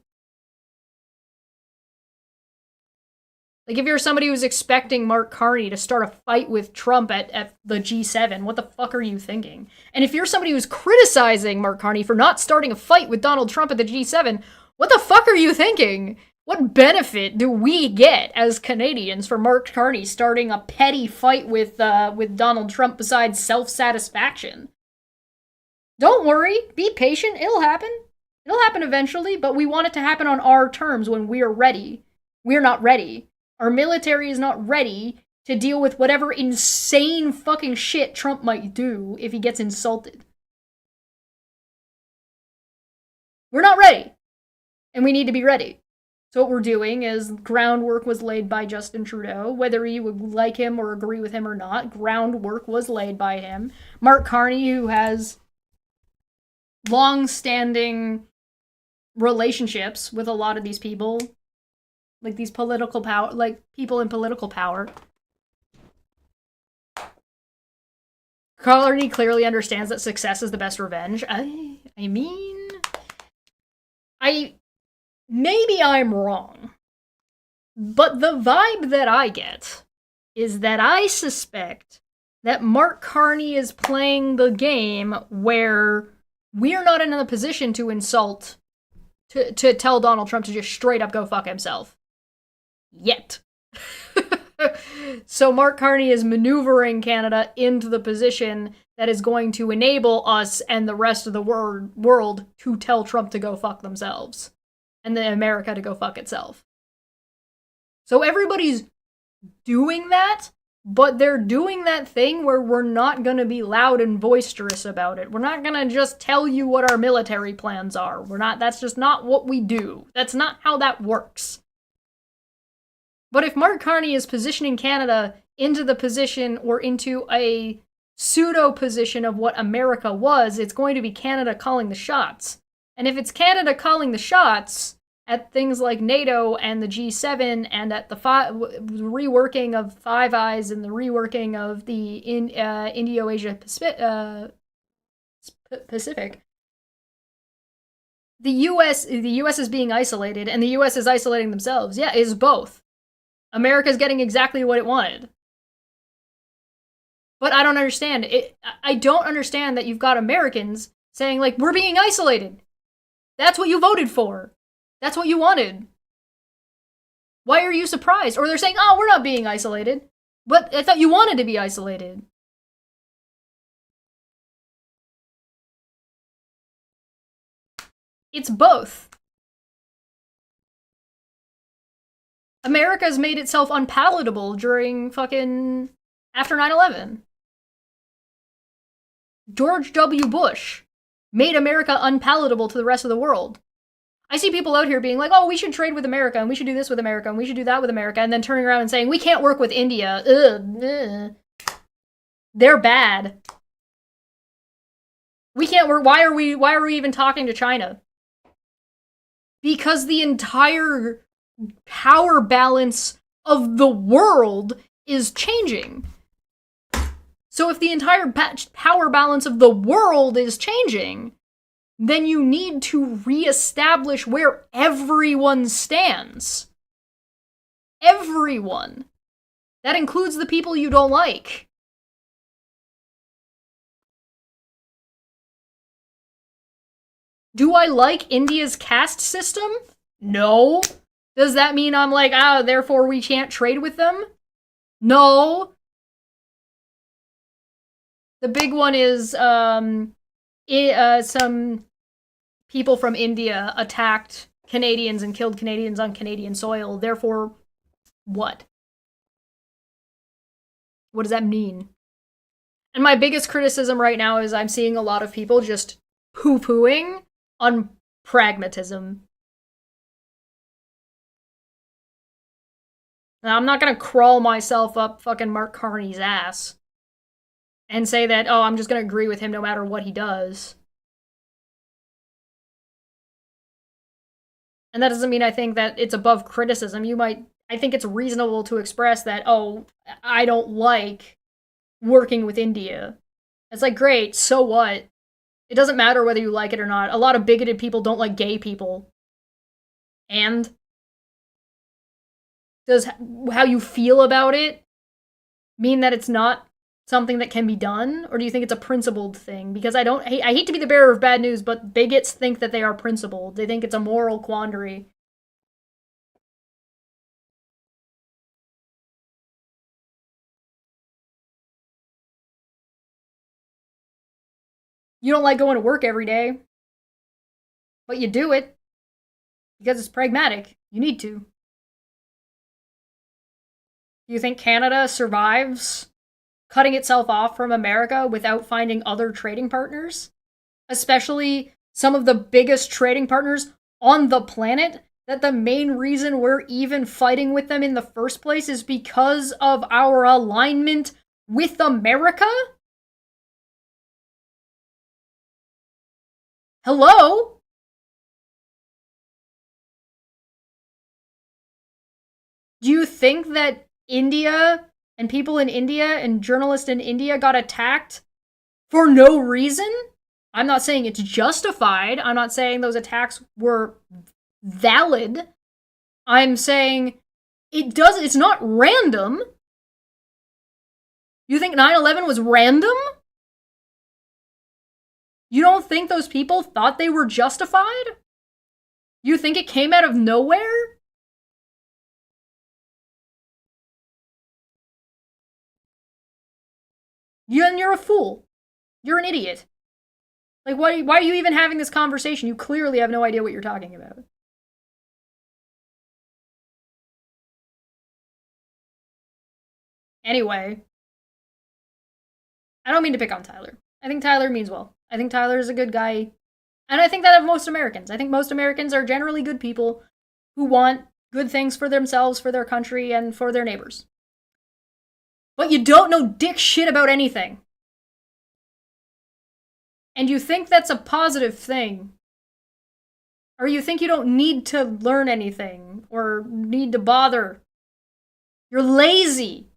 If you're somebody who's expecting Mark Carney to start a fight with Trump at the G7, what the fuck are you thinking? And if you're somebody who's criticizing Mark Carney for not starting a fight with Donald Trump at the G7, what the fuck are you thinking? What benefit do we get as Canadians for Mark Carney starting a petty fight with Donald Trump besides self-satisfaction? Don't worry, be patient, it'll happen. It'll happen eventually, but we want it to happen on our terms when we're ready. We're not ready. Our military is not ready to deal with whatever insane fucking shit Trump might do if he gets insulted. We're not ready. And we need to be ready. So what we're doing is groundwork was laid by Justin Trudeau. Whether you would like him or agree with him or not, groundwork was laid by him. Mark Carney, who has long-standing relationships with a lot of these people, like these political power, like people in political power. Carney clearly understands that success is the best revenge. I mean, maybe I'm wrong, but the vibe that I get is that I suspect that Mark Carney is playing the game where we're not in a position to insult, to tell Donald Trump to just straight up go fuck himself. Yet. So Mark Carney is maneuvering Canada into the position that is going to enable us and the rest of the world to tell Trump to go fuck themselves. And then America to go fuck itself. So everybody's doing that, but they're doing that thing where we're not going to be loud and boisterous about it. We're not going to just tell you what our military plans are. That's just not what we do. That's not how that works. But if Mark Carney is positioning Canada into the position or into a pseudo position of what America was, it's going to be Canada calling the shots. And if it's Canada calling the shots at things like NATO and the G7 and at the reworking of Five Eyes and the reworking of the Indo-Asia Pacific, the US is being isolated and the US is isolating themselves. Yeah, it's both. America's getting exactly what it wanted. But I don't understand. I don't understand that you've got Americans saying, like, we're being isolated. That's what you voted for. That's what you wanted. Why are you surprised? Or they're saying, oh, we're not being isolated. But I thought you wanted to be isolated. It's both. America's made itself unpalatable during fucking after 9/11. George W. Bush made America unpalatable to the rest of the world. I see people out here being like, oh, we should trade with America, and we should do this with America, and we should do that with America, and then turning around and saying, we can't work with India. Ugh. They're bad. We can't work. Why are we even talking to China? Because the entire power balance of the world is changing. So if the entire power balance of the world is changing, then you need to reestablish where everyone stands. Everyone. That includes the people you don't like. Do I like India's caste system? No. Does that mean I'm like, therefore we can't trade with them? No. The big one is some people from India attacked Canadians and killed Canadians on Canadian soil. Therefore, what? What does that mean? And my biggest criticism right now is I'm seeing a lot of people just poo-pooing on pragmatism. Now, I'm not gonna crawl myself up fucking Mark Carney's ass and say that, oh, I'm just gonna agree with him no matter what he does. And that doesn't mean I think that it's above criticism. I think it's reasonable to express that, oh, I don't like working with India. It's like, great, so what? It doesn't matter whether you like it or not. A lot of bigoted people don't like gay people. And does how you feel about it mean that it's not something that can be done? Or do you think it's a principled thing? Because I hate to be the bearer of bad news, but bigots think that they are principled. They think it's a moral quandary. You don't like going to work every day, but you do it because it's pragmatic. You need to. Do you think Canada survives cutting itself off from America without finding other trading partners? Especially some of the biggest trading partners on the planet, that the main reason we're even fighting with them in the first place is because of our alignment with America? Hello? Do you think that India and people in India and journalists in India got attacked for no reason? I'm not saying it's justified. I'm not saying those attacks were valid. I'm saying it's not random. You think 9/11 was random? You don't think those people thought they were justified? You think it came out of nowhere? You're a fool. You're an idiot. Like, why are you even having this conversation? You clearly have no idea what you're talking about. Anyway, I don't mean to pick on Tyler. I think Tyler means well. I think Tyler is a good guy. And I think that of most Americans. I think most Americans are generally good people who want good things for themselves, for their country, and for their neighbors. But you don't know dick shit about anything. And you think that's a positive thing. Or you think you don't need to learn anything or need to bother. You're lazy.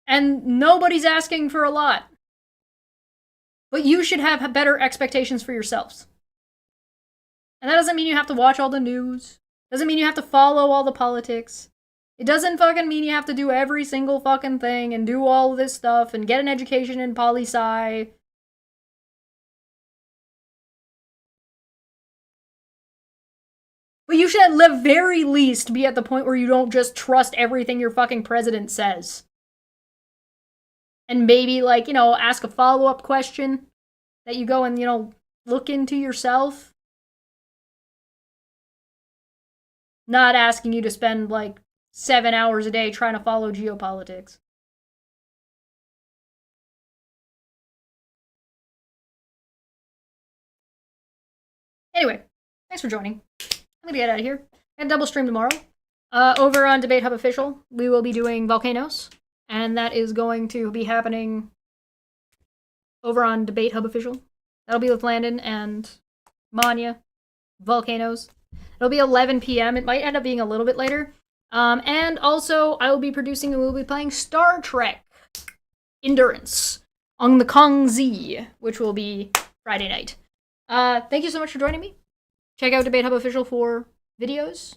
And nobody's asking for a lot. But you should have better expectations for yourselves. And that doesn't mean you have to watch all the news. Doesn't mean you have to follow all the politics. It doesn't fucking mean you have to do every single fucking thing and do all this stuff and get an education in poli-sci. But you should at the very least be at the point where you don't just trust everything your fucking president says. And maybe, like, ask a follow-up question that you go and, look into yourself. Not asking you to spend, 7 hours a day trying to follow geopolitics. Anyway, thanks for joining. I'm gonna get out of here. And double stream tomorrow. Over on Debate Hub Official, we will be doing volcanoes. And that is going to be happening over on Debate Hub Official. That'll be with Landon and Manya. Volcanoes. It'll be 11 p.m. It might end up being a little bit later. And also, I will be producing and we'll be playing Star Trek Endurance on the Kong Z, which will be Friday night. Thank you so much for joining me. Check out Debate Hub Official for videos.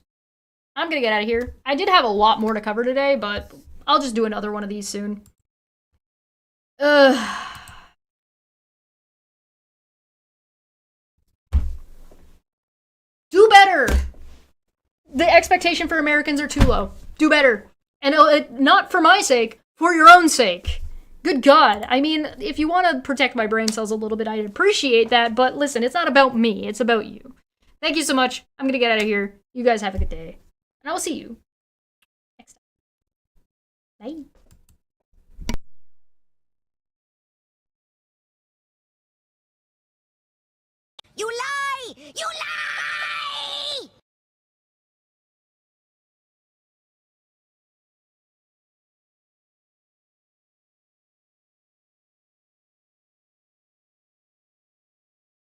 I'm gonna get out of here. I did have a lot more to cover today, but I'll just do another one of these soon. Do better! The expectation for Americans are too low. Do better. And not for my sake, for your own sake. Good God. I mean, if you want to protect my brain cells a little bit, I'd appreciate that, but listen, it's not about me, it's about you. Thank you so much. I'm gonna get out of here. You guys have a good day. And I will see you next time. Bye. You lie! You lie!